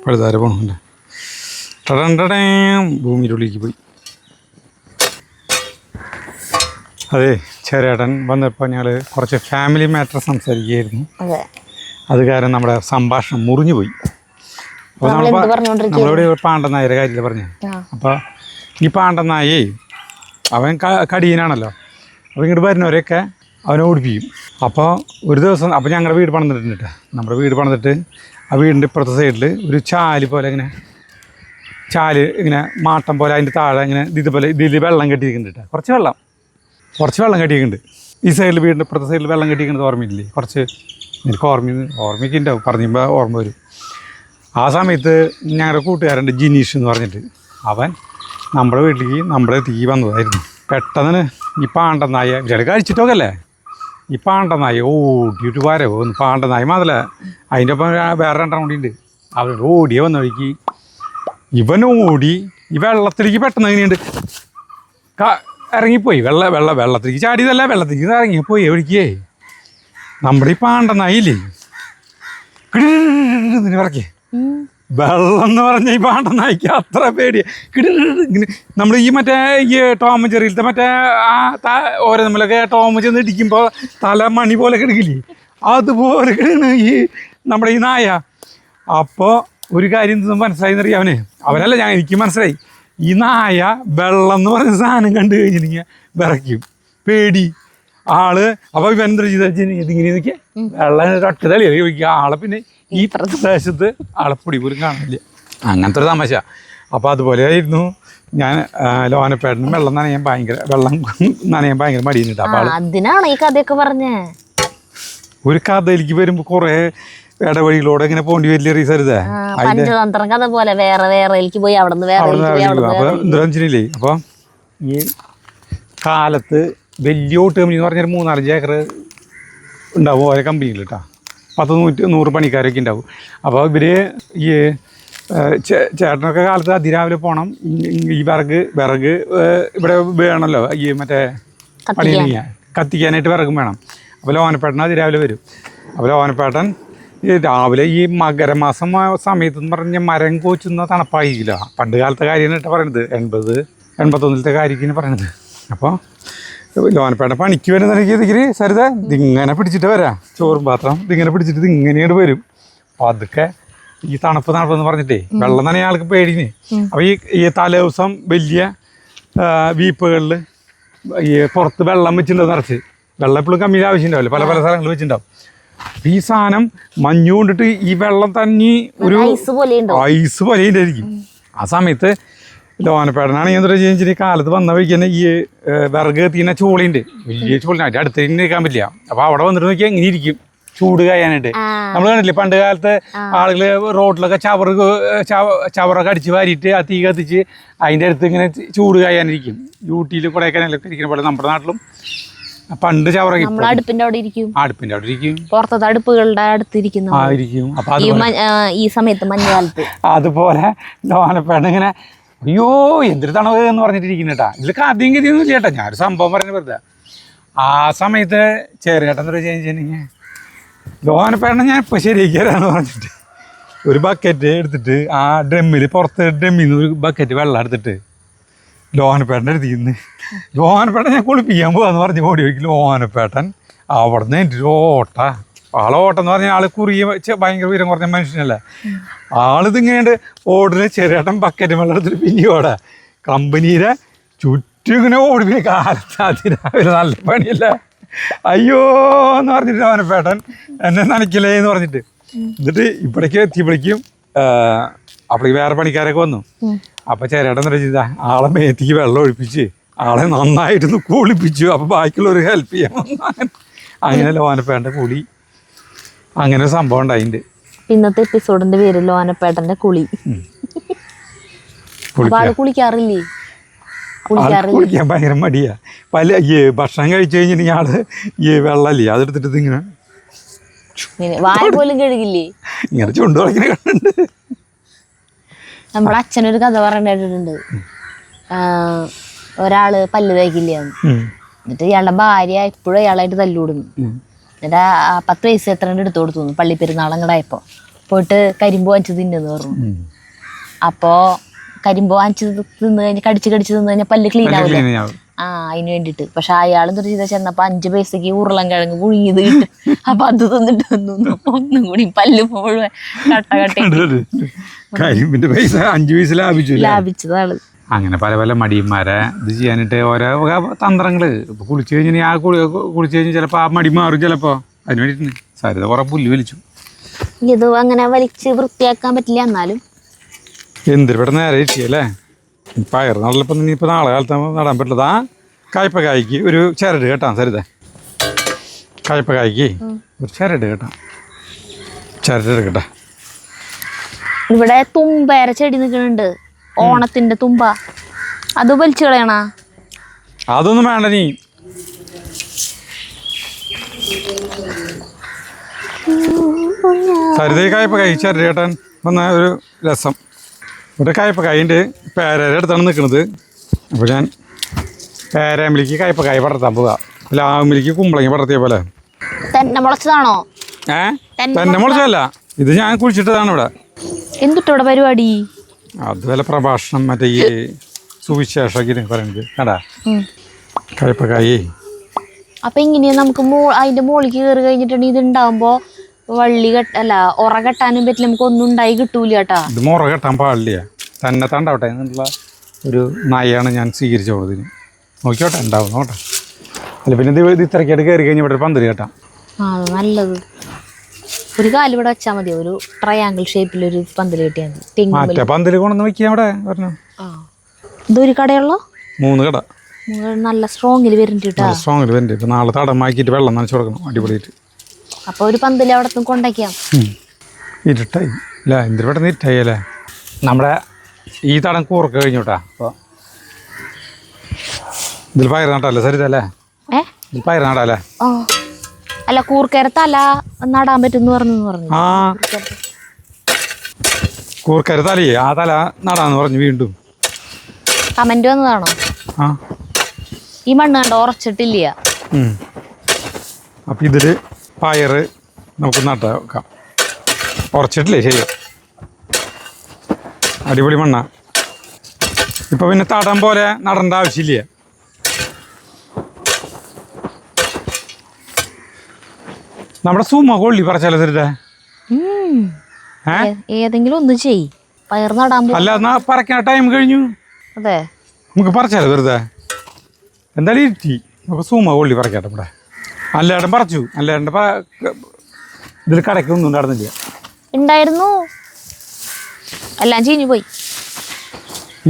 B: പഴുതാര പോണുണ്ട്. ഭൂമിയിലുള്ളിലേക്ക് പോയി. അതെ, ചേരേട്ടൻ വന്നപ്പോൾ ഞങ്ങൾ കുറച്ച് ഫാമിലി മാറ്റർ സംസാരിക്കുകയായിരുന്നു. അത് കാരണം നമ്മുടെ സംഭാഷണം മുറിഞ്ഞു പോയി. അപ്പോൾ നമ്മളിവിടെ പാണ്ടൻ നായരുടെ കാര്യത്തിൽ പറഞ്ഞു. അപ്പോൾ ഈ പാണ്ടൻ നായേ അവൻ കടിയനാണല്ലോ. അപ്പോൾ ഇങ്ങോട്ട് വരുന്നവരെയൊക്കെ അവനെ ഓടിപ്പിക്കും. അപ്പോൾ ഒരു ദിവസം അപ്പോൾ ഞങ്ങളുടെ വീട് പണിതിട്ടുണ്ട്. നമ്മുടെ വീട് പണിതിട്ട് ആ വീടിൻ്റെ ഇപ്പുറത്തെ സൈഡിൽ ഒരു ചാല് പോലെ ഇങ്ങനെ മാട്ടം പോലെ അതിൻ്റെ താഴെ ഇങ്ങനെ ഇതുപോലെ ഇതിൽ വെള്ളം കെട്ടിയിരിക്കുന്നുണ്ട്. കുറച്ച് വെള്ളം കെട്ടിയിട്ടുണ്ട്. ഈ സൈഡിൽ വീടിൻ്റെ ഇപ്പുറത്തെ സൈഡിൽ വെള്ളം കെട്ടിയിരിക്കുന്നത് ഓർമ്മയില്ലേ? കുറച്ച് എനിക്ക് ഓർമ്മയ്ക്ക് ഉണ്ടാവും, പറയുമ്പോൾ ഓർമ്മ വരും. ആ സമയത്ത് ഞങ്ങളുടെ കൂട്ടുകാരുണ്ട് ജിനീഷ് എന്ന് പറഞ്ഞിട്ട്, അവൻ നമ്മുടെ വീട്ടിലേക്ക് നമ്മുടെ എത്തിക്ക് വന്നതായിരുന്നു. പെട്ടെന്ന് ഈ പാണ്ടനായ ചില കഴിച്ചിട്ടൊക്കെ അല്ലേ, ഈ പാണ്ടനായ ഓടിയിട്ട് വരവോന്ന്. പാണ്ടനായ മാത്രമല്ല, അതിൻ്റെ ഒപ്പം വേറെ 2 കൂടി ഉണ്ട്. അവർ ഓടിയ വന്ന വഴിക്ക് ഇവൻ ഓടി ഈ വെള്ളത്തിലേക്ക് പെട്ടെന്ന് എങ്ങനെയുണ്ട് ഇറങ്ങിപ്പോയി. വെള്ളത്തിലേക്ക് ചാടിയതല്ല, വെള്ളത്തിലേക്ക് ഇറങ്ങിപ്പോയി. എവിടേക്കേ നമ്മുടെ ഈ പാണ്ടനായില്ലേ ഇറക്കി. വെള്ളം എന്ന് പറഞ്ഞ ഈ പാണ്ടനായിക്ക് അത്ര പേടിയാ. ഇങ്ങനെ നമ്മൾ ഈ ടോം ജെറിയിലത്തെ ഓരോ നമ്മളൊക്കെ ടോം ചെന്ന് ഇടിക്കുമ്പോൾ തല മണി പോലെ കിടക്കില്ലേ, അതുപോലെ കിടക്കണ് ഈ നമ്മുടെ ഈ നായ. അപ്പോൾ ഒരു കാര്യം മനസ്സിലായി അവന്, അവനല്ല എനിക്ക് മനസ്സിലായി. ഈ നായ വെള്ളം എന്ന് പറയുന്ന സാധനം കണ്ടു കഴിഞ്ഞിട്ടുണ്ടെങ്കിൽ വിറയ്ക്കും, പേടി ആള്. അപ്പോൾ ഇവൻ എന്താ ഇതിങ്ങനെ നിൽക്കുക, വെള്ളം ഒറ്റ തലി ചോദിക്കുക ആളെ. പിന്നെ ഈ പ്രദേശത്ത് ആളെ പൊടി പോലും കാണില്ല. അങ്ങനത്തെ ഒരു തമാശ. അപ്പോൾ അതുപോലെ ആയിരുന്നു ഞാൻ ലോനപ്പേട്ടനും വെള്ളം നനയാൻ ഭയങ്കര മടിയുന്നുണ്ട്. അപ്പോൾ
A: അതിനാണ് ഈ കഥയൊക്കെ പറഞ്ഞേ.
B: ഒരു കഥയിലേക്ക് വരുമ്പോൾ കുറേ ഇടവഴികളോടെ ഇങ്ങനെ പോണ്ടി വലിയ റീസരുതേ
A: പഞ്ചതന്ത്രം കഥ പോലെ വേറെ പോയി അവിടെ
B: അപ്പോൾ എന്താ വെച്ചിട്ടില്ലേ, അപ്പോൾ ഈ കാലത്ത് വലിയ ഓട്ട് കമ്പനി എന്ന് പറഞ്ഞാൽ 3-4 ഏക്കർ ഉണ്ടാവും ഓരോ കമ്പനിയിൽ കേട്ടോ. 100 പണിക്കാരൊക്കെ ഉണ്ടാവും. അപ്പോൾ ഇവർ ഈ ചേട്ടനൊക്കെ കാലത്ത് അതിരാവിലെ പോകണം. ഈ വിറക് ഇവിടെ വേണമല്ലോ, ഈ പണി കത്തിക്കാനായിട്ട് വിറകും വേണം. അപ്പോൾ ലോനപ്പേട്ടൻ അതിരാവിലെ വരും. അപ്പോൾ ലോനപ്പേട്ടൻ രാവിലെ ഈ മകരമാസം സമയത്ത് എന്ന് പറഞ്ഞാൽ മരം കോച്ചുന്ന തണുപ്പായില്ല. പണ്ട് കാലത്തെ കാര്യമാണ് കേട്ടോ പറയണത്, 80-81 കാര്യത്തിന് പറയണത്. അപ്പോൾ ലോനപ്പേട്ട പണിക്ക് വരുന്നെങ്കിൽ സരിത ഇതിങ്ങനെ പിടിച്ചിട്ട് വരാം, ചോറും പാത്രം ഇതിങ്ങനെ പിടിച്ചിട്ട് ഇതിങ്ങനെയാണ് വരും. അപ്പോൾ അതൊക്കെ ഈ തണുപ്പെന്ന് പറഞ്ഞിട്ടേ വെള്ളം തന്നെ ആൾക്ക് പേടിന്. അപ്പോൾ ഈ തലേദിവസം വലിയ വീപ്പുകളിൽ ഈ പുറത്ത് വെള്ളം വെച്ചിട്ടുണ്ടാവും, നിറച്ച് വെള്ളം എപ്പോഴും കമ്മിയിൽ ആവശ്യമുണ്ടാവില്ല, പല സ്ഥലങ്ങളിൽ വെച്ചിട്ടുണ്ടാവും. ഈ സാധനം മഞ്ഞ് കൊണ്ടിട്ട് ഈ വെള്ളം തന്നെ ഒരു ഐസ് പോലെ ഉണ്ടായിരിക്കും. ആ സമയത്ത് ലോനപ്പേടനാണെങ്കിൽ എന്താ വെച്ചാൽ കാലത്ത് വന്ന വഴിക്ക് തന്നെ ഈ വിറക് തീന ചോളിയുണ്ട്, വലിയ ചോളിന് അതിൻ്റെ അടുത്ത് തന്നെ നിൽക്കാൻ പറ്റില്ല. അപ്പോൾ അവിടെ വന്നിട്ട് നോക്കിയാൽ എങ്ങനെ ഇരിക്കും. ചൂട് കഴിയാനായിട്ട്. നമ്മൾ കണ്ടില്ലേ പണ്ട് കാലത്ത് ആളുകള് റോഡിലൊക്കെ ചവറൊക്കെ അടിച്ച് വാരിയിട്ട് ആ തീ കത്തിച്ച് അതിൻ്റെ അടുത്ത് ഇങ്ങനെ ചൂട് കഴിയാനിരിക്കും. ഊട്ടിയിൽ കൊടൈക്കനാലൊക്കെ ഇരിക്കുന്ന പോലെ നമ്മുടെ നാട്ടിലും പണ്ട് ചവറൊക്കെ
A: അടുപ്പിന്റെ അവിടെ ഇരിക്കും.
B: അടുപ്പിന്റെ അവിടെ ഇരിക്കും,
A: പുറത്തത്തെ അടുപ്പുകളുടെ അടുത്തിരിക്കും.
B: അപ്പൊ
A: ഈ സമയത്ത് മഞ്ഞുകാലത്ത്
B: അതുപോലെ ലോനപ്പേട്ട ഇങ്ങനെ അയ്യോ എന്തൊരു തണവ് എന്ന് പറഞ്ഞിട്ടിരിക്കുന്നു കേട്ടാ. ഇതിൽ ആദ്യം ഗതിയൊന്നും ഇല്ല കേട്ടോ, ഞാനൊരു സംഭവം പറഞ്ഞു വെറുതെ. ആ സമയത്ത് ചേരേട്ടൻ എന്താ വെച്ചിട്ടുണ്ടെങ്കിൽ ലോനപ്പേട്ട ഞാൻ ഇപ്പം ശരിയാക്കിയാരാന്ന് പറഞ്ഞിട്ട് ഒരു ബക്കറ്റ് എടുത്തിട്ട് ആ ഡ്രമ്മിൽ പുറത്ത് ഡ്രമ്മിൽ നിന്ന് ഒരു ബക്കറ്റ് വെള്ളം എടുത്തിട്ട് ലോനപ്പേട്ടൻ്റെ അടുത്ത് നിന്ന് ലോനപ്പേട്ടൻ ഞാൻ കുളിപ്പിക്കാൻ പോകാന്ന് പറഞ്ഞ് ഓടി വയ്ക്കും. ലോനപ്പേട്ടൻ അവിടെ നിന്ന് എൻ്റെ ഒരു ഓട്ട ആളോട്ടം എന്ന് പറഞ്ഞാൽ ആൾ കുറിയ ഭയങ്കര ഉയരം കുറഞ്ഞ മനുഷ്യനല്ലേ. ആളിതിങ്ങനെയുണ്ട് ഓടിന് ചെറിയേട്ടൻ ബക്കറ്റ് വെള്ളം എടുത്തിട്ട് പിന്നെ ഓടാ കമ്പനിയുടെ ചുറ്റും ഇങ്ങനെ ഓടി. പിന്നെ കാലത്ത് അതിരാവിലെ നല്ല പണിയല്ല അയ്യോ എന്ന് പറഞ്ഞിട്ട് ലോനപ്പേട്ടൻ എന്നെ നനയ്ക്കില്ലേ എന്ന് പറഞ്ഞിട്ട്. എന്നിട്ട് ഇവിടേക്ക് എത്തിയപ്പോഴേക്കും അപ്പോഴേക്ക് വേറെ പണിക്കാരൊക്കെ വന്നു. അപ്പം ചേരേട്ടൻ എന്താ ചെയ്താ ആളെ മേത്തിക്ക് വെള്ളം ഒഴിപ്പിച്ച് ആളെ നന്നായിട്ടൊന്ന് കുളിപ്പിച്ചു. അപ്പം ബാക്കിയുള്ളവർ ഹെൽപ്പ് ചെയ്യാൻ വന്നു. അങ്ങനെ ലോനപ്പേട്ടൻ്റെ കുളി അങ്ങനെ സംഭവം ഉണ്ടായിട്ടുണ്ട്.
A: ഇന്നത്തെ എപ്പിസോഡിന്റെ പേര് ലോനപ്പേട്ടന്റെ കുളി. കുളിക്കാറില്ലേ?
B: കുളിക്കാൻ ഭയങ്കര മടിയാ. ഭക്ഷണം കഴിച്ചു കഴിഞ്ഞിട്ടുണ്ടെങ്കിൽ ആള് വെള്ളല്ലേ അതെടുത്തിട്ട് ഇങ്ങനെ
A: വായ പോലും കഴുകില്ലേ,
B: ഇങ്ങനെ ചുണ്ടു കളിക്കുന്ന കണ്ടുണ്ട്.
A: നമ്മുടെ അച്ഛനൊരു കഥ പറഞ്ഞിട്ടുണ്ട്. ഒരാള് പല്ല് തേക്കില്ലാന്ന്. എന്നിട്ട് ഇയാളുടെ ഭാര്യ എപ്പോഴും ഇയാളായിട്ട് തല്ലുകൂടുന്നു. എന്നിട്ട് 10 വയസ്സ് എത്ര എടുത്തു കൊടുത്തു പള്ളി പെരുന്നാളങ്ങടായപ്പോ പോയിട്ട് കരിമ്പ് വാങ്ങിച്ച് തിന്നെന്ന് പറഞ്ഞു. അപ്പോ കരിമ്പ് വാങ്ങിച്ച് തിന്ന് കഴിഞ്ഞ് കടിച്ച് തിന്ന് കഴിഞ്ഞാൽ പല്ല് ക്ലീൻ ആവില്ല. അതിന് വേണ്ടിട്ട്. പക്ഷെ അയാളും തൊട്ട് ചെയ്താൽ ചെന്നപ്പോ 5 പൈസക്ക് ഉരുളൻ കിഴങ്ങ് പുഴുങ്ങിയത് കിട്ടും. അപ്പൊ അത് തിന്നിട്ട് ഒന്നും കൂടി പല്ല് മുഴുവൻ
B: കരിമ്പിന്റെ പൈസ 5 പൈസ
A: ലാഭിച്ചതാണ്.
B: അങ്ങനെ പല പല മടിയന്മാരെ ഇത് ചെയ്യാനായിട്ട് ഓരോ തന്ത്രങ്ങള്. ഇപ്പൊ കുളിച്ചു കഴിഞ്ഞാൽ ആ കുളിച്ചു കഴിഞ്ഞാൽ ചിലപ്പോ ആ മടി മാറും. ചിലപ്പോ അതിന് വേണ്ടിട്ട് സരിത കുറെ പുല്ല് വലിച്ചു.
A: ഇത് അങ്ങനെ വലിച്ച് വൃത്തിയാക്കാൻ പറ്റില്ല. എന്നാലും
B: എന്തൊരു ഇവിടെ നേരെ ഇരിക്കല്ലേ. പയർ നല്ലപ്പം ഇനിയിപ്പോൾ നാളെ കാലത്ത് നടാൻ പറ്റില്ല. ആ കായ്പക്കായ്ക്ക് ഒരു ചരട് കേട്ടാ സരിത. കായ്പക്കായ്ക്ക് ഒരു ചരട് കേട്ടാ, ചരട് എടുക്കട്ടെ.
A: ഇവിടെ തുമ്പേര ചെടി നിൽക്കുന്നുണ്ട്, ഓണത്തിന്റെ തുമ്പ. അത് വലിച്ചു കളയണ?
B: അതൊന്നും വേണ്ട. നീ സരിത കായ്പക്കായ് ചരട് കേട്ടാൻ വന്ന ഒരു രസം. ഇവിടെ കായ്പക്കായിൻ്റെ പേരയുടെ അടുത്താണ് നിൽക്കുന്നത്. അപ്പോൾ ഞാൻ പേരാമ്പിലേക്ക് കായ്പക്കായ പടർത്താൻ പോവുക. ലാവുമ്പിലേക്ക് കുമ്പളങ്ങി പടർത്തിയ പോലെ.
A: തന്നെ മുളച്ചതാണോ?
B: തന്നെ മുളച്ചതല്ല, ഇത് ഞാൻ കുഴിച്ചിട്ടതാണ്. ഇവിടെ
A: എന്തുട്ടവിടെ പരിപാടി?
B: അതുപോലെ പ്രഭാഷണം മറ്റേ ഈ സുവിശേഷമൊക്കെ പറയുന്നത് കണ്ടാ കായ്പക്കായേ.
A: അപ്പൊ ഇങ്ങനെയാ നമുക്ക് അതിന്റെ മുകളിലേക്ക് കയറി കഴിഞ്ഞിട്ടുണ്ടെങ്കിൽ ഇത് ഉണ്ടാവുമ്പോ വള്ളി ഉറ കെട്ടാനും പറ്റില്ല, നമുക്ക് ഒന്നും ഉണ്ടായി കിട്ടൂല കേട്ടാ.
B: ഇത് മുറ കെട്ടാൻ പാടില്ല, തന്നെ തണ്ടാവട്ടെ എന്നുള്ള ഒരു നയാണ് ഞാൻ സ്വീകരിച്ചോളൂ. ഇതിന് നോക്കിയോട്ടെ ഉണ്ടാവും നോട്ടെ. അല്ല പിന്നെ ഇത് ഇത്രയ്ക്കായിട്ട് കയറി കഴിഞ്ഞാൽ ഇവിടെ ഒരു പന്തല് കേട്ടാം.
A: അത് നല്ലത്. ഒരു കാല് ഇവിടെ വെച്ചാൽ മതി, ഒരു ട്രയാങ്കിൾ ഷേപ്പിലൊരു പന്തല് കെട്ടിയാൽ മതി.
B: മറ്റേ പന്തല് കൊണ്ടൊന്ന് വെക്കാം അവിടെ പറഞ്ഞു.
A: ഇതൊരു കടയുള്ളോ?
B: 3 കട.
A: നല്ല സ്ട്രോങ്ങിൽ വരുന്നുണ്ട്.
B: സ്ട്രോങ്ങിൽ വരുന്നുണ്ട്. ഇപ്പൊ നാളെ തടമാക്കിയിട്ട് വെള്ളം നനച്ചു കൊടുക്കണം അടിപൊളിയായിട്ട്.
A: അപ്പൊ ഒരു പന്തല് അവിടെ കൊണ്ടേക്കാം.
B: ഇരുട്ടായി അല്ല, എന്തിനു പെട്ടെന്ന് ഇരുട്ടായി അല്ലേ. നമ്മുടെ ഈ തടം കൂറൊക്കെ കഴിഞ്ഞോട്ടാ. അപ്പോൾ ഇതിൽ പയർ നട്ടല്ലേ സരിതല്ലേ? ഇതിൽ പയർ നടാല്ലേ?
A: അല്ല കൂർക്കര തല നടാൻ പറ്റും പറഞ്ഞു.
B: ആ കൂർക്കര തലയെ ആ തല നടാന്ന് പറഞ്ഞു. വീണ്ടും
A: കമന്റ് വന്നതാണോ?
B: ആ
A: ഈ മണ്ണ് കണ്ടോ ഉറച്ചിട്ടില്ല.
B: അപ്പം ഇതിൽ പയർ നമുക്ക് നട്ട വെക്കാം. ഉറച്ചിട്ടില്ലേ? ശരി, അടിപൊളി മണ്ണ. ഇപ്പം പിന്നെ തടം പോലെ നടേണ്ട ആവശ്യമില്ല. നമ്മുടെ സുമ കൊള്ളി പറിച്ചാലോ സരിത?
A: ഏതെങ്കിലും ഒന്ന് ചെയ്. പയർ നടാൻ
B: അല്ല, എന്നാ പറിക്കാൻ ടൈം കഴിഞ്ഞു.
A: അതെ,
B: നമുക്ക് പറിച്ചാലോ വെറുതെ? എന്തായാലും ഇരുട്ടി നമുക്ക് സുമ കൊള്ളി പറിക്കാട്ടെ. ഇവിടെ അല്ലേടം പറിച്ചു. അല്ലേടൻ്റെ ഇതിൽ കടയ്ക്കൊന്നും ഉണ്ടായിരുന്നില്ല.
A: ഉണ്ടായിരുന്നു, എല്ലാം ചീഞ്ഞു പോയി.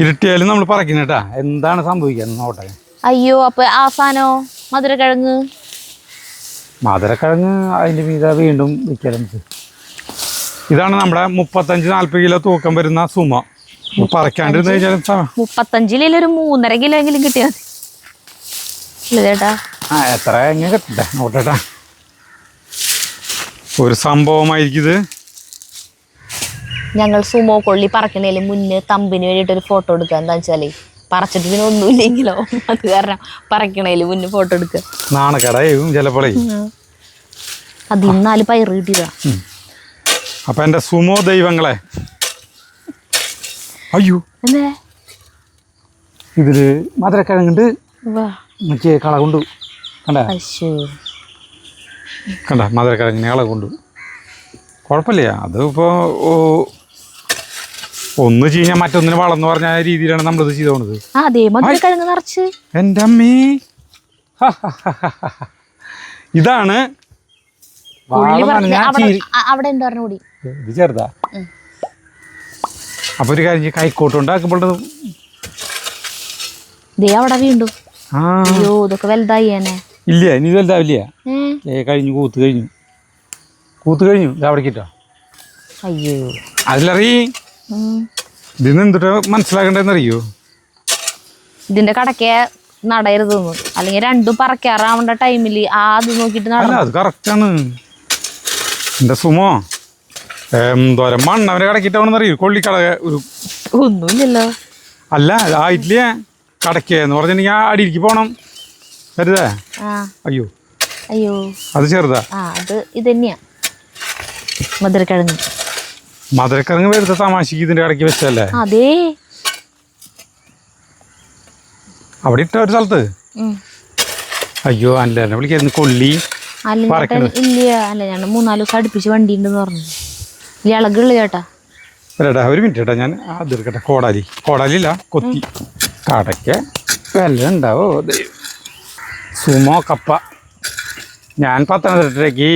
B: ഇരുട്ടിയാലും നമ്മൾ പറിക്കുന്നേട്ടാ. എന്താണ് സംഭവിക്കുക നോട്ടെ.
A: അയ്യോ, അപ്പൊ ആസാനോ മധുരക്കിഴങ്ങ്
B: മധുരക്കിഴങ്ങ് അതിൻ്റെ മീത വീണ്ടും വിൽക്കാം നമുക്ക്. ഇതാണ് നമ്മുടെ 35-40 കിലോ തൂക്കം വരുന്ന സുമ. പറക്കാണ്ടിരുന്ന് കഴിഞ്ഞാൽ
A: 35 ഒരു 3.5 കിലോ എങ്കിലും കിട്ടിയാൽ മതി അല്ലേ ചേട്ടാ?
B: എത്ര എങ്ങനെ കിട്ടട്ടെ നോട്ടേട്ടാ. ഒരു സംഭവമായിരിക്കും ഇത്.
A: ഞങ്ങൾ സുമോ കൊള്ളി പറക്കണേല് മുന്നേ തമ്പിന് വേണ്ടിയിട്ട് ഒരു ഫോട്ടോ എടുക്കുക. എന്താ വെച്ചാല് പറച്ചിട്ട് പിന്നെ ഒന്നുമില്ലെങ്കിലോ, അത് കാരണം പറക്കണേല് മുന്നേ ഫോട്ടോ എടുക്കുക.
B: നാണക്കടയും ചിലപ്പോഴേ
A: അത് 4 പയറ് കിട്ടിയതാ.
B: അപ്പൊ എന്റെ സുമോ ദൈവങ്ങളെ, അയ്യോ
A: എന്തേ
B: ഇതില് മധുരക്കിഴങ്ങുണ്ട്,
A: വാ
B: മറ്റേ കള കൊണ്ടു കണ്ട
A: അശ്ശോ.
B: കണ്ട മധുരക്കിഴങ്ങിനെ കള കൊണ്ടു. കുഴപ്പമില്ല, അതിപ്പോ ഒന്ന് ചെയ്യാൻ മറ്റൊന്നിന് വളർന്നു പറഞ്ഞ രീതിയിലാണ് നമ്മളിത് ചെയ്തോണത്.
A: അതേ മധുരക്കിഴങ്ങ് നിറച്ച്.
B: എൻ്റെ അമ്മേ, ഇതാണ്
A: അവിടെ ഉണ്ടോ കൂടി
B: ഇത് ചെറുതാ. അപ്പൊ ഒരു കാര്യം കൈക്കോട്ട് ഉണ്ടാക്കുമ്പോൾ
A: അവിടെ വീണ്ടും അയ്യോ ഇതൊക്കെ വലുതായി.
B: ഇല്ല ഇനി വലുതാവില്ല. കഴിഞ്ഞു കൂത്ത് കഴിഞ്ഞു അവിടെ കിട്ടോ.
A: അയ്യോ
B: അതിലറിയ ഇതിന്ന് എന്തിട്ട് മനസ്സിലാക്കണ്ടെന്നറിയോ?
A: ഇതിന്റെ കടക്കെ നടരുതെന്ന്, അല്ലെങ്കിൽ രണ്ടും പറക്കാറാവേണ്ട ടൈമില് അത് നോക്കിട്ട് നടന്നു.
B: അത് കറക്റ്റാണ് എന്റെ സുമോ. എന്തോരം മണ്ണവനെ കടക്കിട്ടാണെന്നറിയോ? കൊള്ളിക്കട ഒരു
A: ഒന്നുമില്ലല്ലോ.
B: അല്ല ആയിട്ടില്ല കടക്കെന്ന് പറഞ്ഞിട്ടുണ്ടെങ്കിൽ അടിയിലേക്ക് പോണം വരുതേ. അയ്യോ
A: അയ്യോ
B: അത് ചെറുതാ.
A: അത് ഇതന്നെയാ
B: മധുരക്കിഴങ്ങ് വരുത്ത തമാശക്ക് ഇതിന്റെ കടക്ക് വെച്ചല്ലേ?
A: അതേ
B: അവിടെ ഇട്ട ഒരു സ്ഥലത്ത്. അയ്യോ അല്ല വിളിക്കായിരുന്നു കൊള്ളി
A: ഇല്ല. അല്ല ഞാൻ 4 ദിവസം അടുപ്പിച്ച് വണ്ടി ഉണ്ടെന്ന് പറഞ്ഞു. ഇളകുള്ള ചേട്ടാ.
B: അല്ലേട്ടാ ഒരു മിനിറ്റ് ചേട്ടാ, ഞാൻ അത് എടുക്കട്ടെ. കോടാലില്ല കൊത്തി കടയ്ക്ക വല്ല ഉണ്ടാവോ? സുമോ കപ്പ. ഞാൻ പത്തനംതിട്ടയ്ക്ക്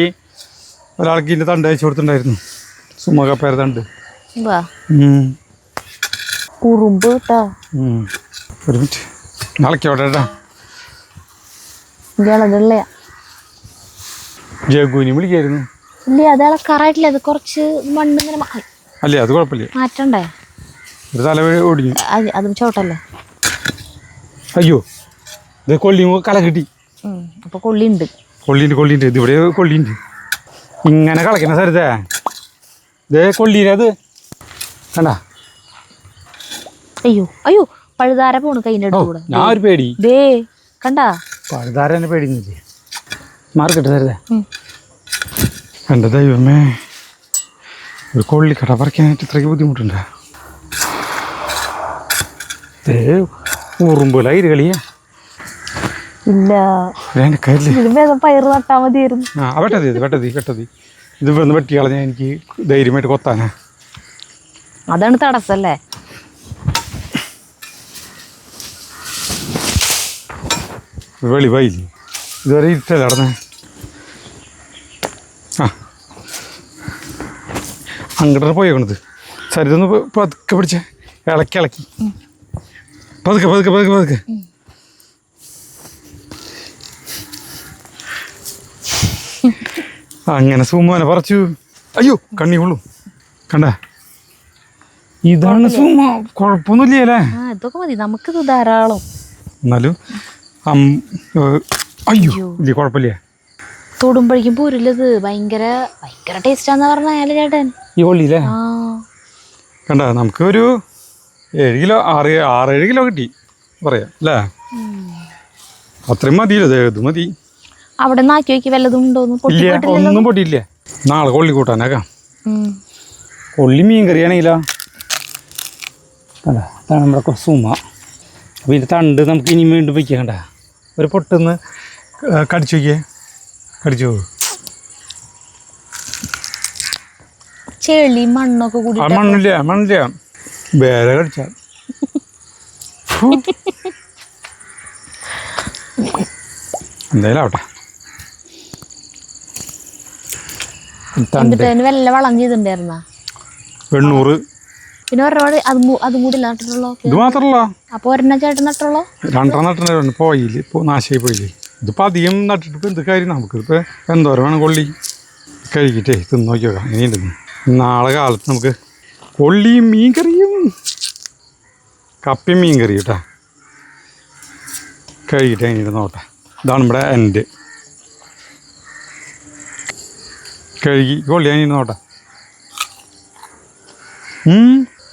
B: ഒരാൾക്ക് ഇതിൻ്റെ തണ്ട് അയച്ചു കൊടുത്തിട്ടുണ്ടായിരുന്നു. സുമോ കപ്പയുടെ തണ്ട്.
A: കുറുമ്പ് കേട്ടോ.
B: ഒരു മിനിറ്റ് നാളേക്കോട്ടെ ചേട്ടാ.
A: ഇളകുള്ള
B: ജഗുനി വിളിക്കായിരുന്നു.
A: ഇല്ല അത് ഇളക്കാറായിട്ടില്ല. അത് കുറച്ച് മണ്ണിങ്ങനെ
B: അല്ലേ? അത് കുഴപ്പമില്ല,
A: മാറ്റണ്ടേ?
B: ഒരു തല ഒടിഞ്ഞു.
A: അതും ചോട്ടല്ലേ?
B: അയ്യോ ഇത് കൊള്ളി കല കിട്ടി.
A: അപ്പൊ കൊള്ളിയുണ്ട്.
B: കൊള്ളിയുണ്ട് ഇത് ഇവിടെ കൊള്ളിയുണ്ട്. ഇങ്ങനെ കളക്കുന്ന സ്ഥലത്തേ ഇതേ കൊള്ളിയിലത് കണ്ട.
A: അയ്യോ പഴുതാര പോണു കൈൻ്റെ അടുത്തൂടെ.
B: ഞാൻ ഒരു പേടി
A: ദേ കണ്ടാ.
B: പഴുതാര തന്നെ പേടിയൊന്നുമില്ലേ? മാർക്കറ്റ് തരുതേ. എൻ്റെ ദൈവമേ, ഒരു കൊള്ളിക്കട പറിക്കാനായിട്ട് ഇത്രയ്ക്ക് ബുദ്ധിമുട്ടുണ്ടോ? ഉറുമ്പുല ഇരുകളിയാ.
A: ഇല്ല പയറ് നട്ടാ മതിയായിരുന്നു.
B: വെട്ടതി ഇത് വന്ന് വെട്ടി കളഞ്ഞാൽ എനിക്ക് ധൈര്യമായിട്ട് കൊത്താനാ.
A: അതാണ് തടസ്സല്ലേ?
B: വെളി വൈലി ഇതുവരെ ഇരുട്ടല്ല നടന്നേ. അങ്ങോട്ട് പോയേക്കണത്. സരിതൊന്ന് പതുക്കെ പിടിച്ചേ, ഇളക്കി പതുക്കെ. അങ്ങനെ സുമോനെ പറിച്ചു. അയ്യോ കണ്ണി കൊള്ളും കണ്ട. ഇതാണ് സുമ. കുഴപ്പമൊന്നുമില്ലേ?
A: ഇതൊക്കെ മതി നമുക്കിത് ധാരാളം.
B: എന്നാലും അയ്യോ ഇല്ല കുഴപ്പമില്ല.
A: തൊടുമ്പോഴേക്കും പോരില്ലത്. ഭയങ്കര ടേസ്റ്റാന്ന് പറഞ്ഞാല് ചേട്ടൻ.
B: ഈ കൊള്ളിയില്ലേ കണ്ട. നമുക്ക് ഒരു 7 കിലോ 6-7 കിലോ കിട്ടി പറയാം അല്ലേ? അത്രയും മതിയല്ലോ. ഇത് മതി.
A: അവിടെ നാക്കി വയ്ക്കി വല്ലതും ഉണ്ടോന്ന്?
B: ഇല്ല ഒന്നും പൊട്ടിയില്ല. നാളെ കൊള്ളി കൂട്ടാനേക്കാം. കൊള്ളി മീൻ കറിയാണെങ്കിലോ അല്ല. അതാണ് നമ്മുടെ സുമ. അപ്പോൾ ഇതിൻ്റെ തണ്ട് നമുക്ക് ഇനി വീണ്ടും വയ്ക്കുക. കണ്ട ഒരു പൊട്ടുന്ന് കടിച്ചു വയ്ക്കേ. കടിച്ചു
A: ചെളി മണ്ണൊക്കെ കൂടി.
B: മണ്ണില്ല വേറെ കടിച്ചാൽ. എന്തായാലും ആവട്ടെ.
A: വല്ല വളം ചെയ്തിട്ടുണ്ടായിരുന്ന
B: 800.
A: പിന്നെ ഒരുപാട് അതും കൂടി നട്ടിട്ടുള്ളൂ.
B: ഇത് മാത്രമല്ല.
A: അപ്പൊ ഒരെണ്ണം ചേട്ടൻ നട്ടുള്ളൂ.
B: 2 നട്ടിട്ടുണ്ടായിരുന്നു. പോയില്ലേ, നാശമായി പോയില്ലേ? ഇതിപ്പോൾ അധികം നട്ടിട്ട് ഇപ്പം എന്ത് കാര്യം നമുക്കിപ്പോൾ എന്തോരം വേണം കൊള്ളി കഴിക്കിട്ടേ തിന്ന് നോക്കി നോക്കാം ഇനിയുണ്ടെന്ന്. നാളെ കാലത്ത് നമുക്ക് കൊള്ളിയും മീൻ കറിയും കപ്പയും മീൻ കറിയും കേട്ടാ കഴിക്കിട്ട് കഴിഞ്ഞിട്ട് നോട്ടെ. ഇതാണ് നമ്മുടെ എൻ്റെ കഴുകി കൊള്ളി കഴിഞ്ഞിട്ട് നോട്ടെ.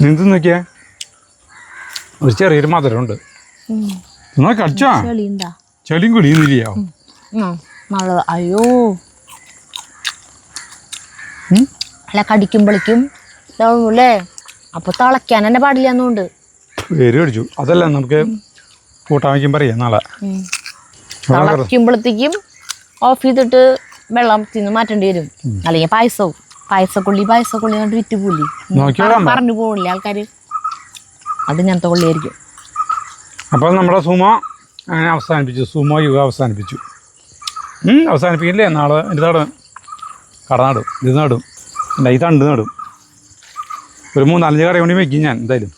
B: നീന്ത് നോക്കിയാ ഒരു ചെറിയൊരു മധുരമുണ്ട്. നോക്കി കടിച്ചാ
A: ചെളിയുണ്ടാ
B: ചെളിയും കുളിയൊന്നുമില്ല.
A: നല്ല അയ്യോ അല്ല കടിക്കുമ്പോഴേക്കും അല്ലേ അപ്പൊ തിളയ്ക്കാൻ തന്നെ പാടില്ല എന്നുകൊണ്ട്
B: പേര് കടിച്ചു. അതല്ല നമുക്ക് കൂട്ടാൻ വയ്ക്കുമ്പോൾ പറയാം നാളെ.
A: തിളയ്ക്കുമ്പോഴത്തേക്കും ഓഫ് ചെയ്തിട്ട് വെള്ളത്തിൽ മാറ്റേണ്ടി വരും. അല്ലെങ്കിൽ പായസക്കൊള്ളി കണ്ട് വിറ്റ് പോലി പറഞ്ഞു പോകില്ലേ ആൾക്കാര്. അത് ഞാനത്തെ കൊള്ളിയായിരിക്കും.
B: അപ്പോൾ നമ്മുടെ സുമ അങ്ങനെ അവസാനിപ്പിച്ചു. സുമ യുഗ അവസാനിപ്പിച്ചു. അവസാനിപ്പിക്കില്ലേ നാളെ എൻ്റെ നടും കട നടും ഇത് നടും ഈ തണ്ട് നടും. ഒരു 3-4 കട കൊണ്ട് വയ്ക്കും ഞാൻ എന്തായാലും.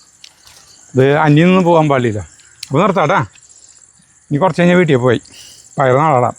B: ഇത് അന്യം നിന്ന് പോകാൻ പാടില്ല. അപ്പോൾ നിർത്താട്ടാ. ഇനി കുറച്ച് കഴിഞ്ഞാൽ വീട്ടിൽ പോയി പയർ നാളാടാം.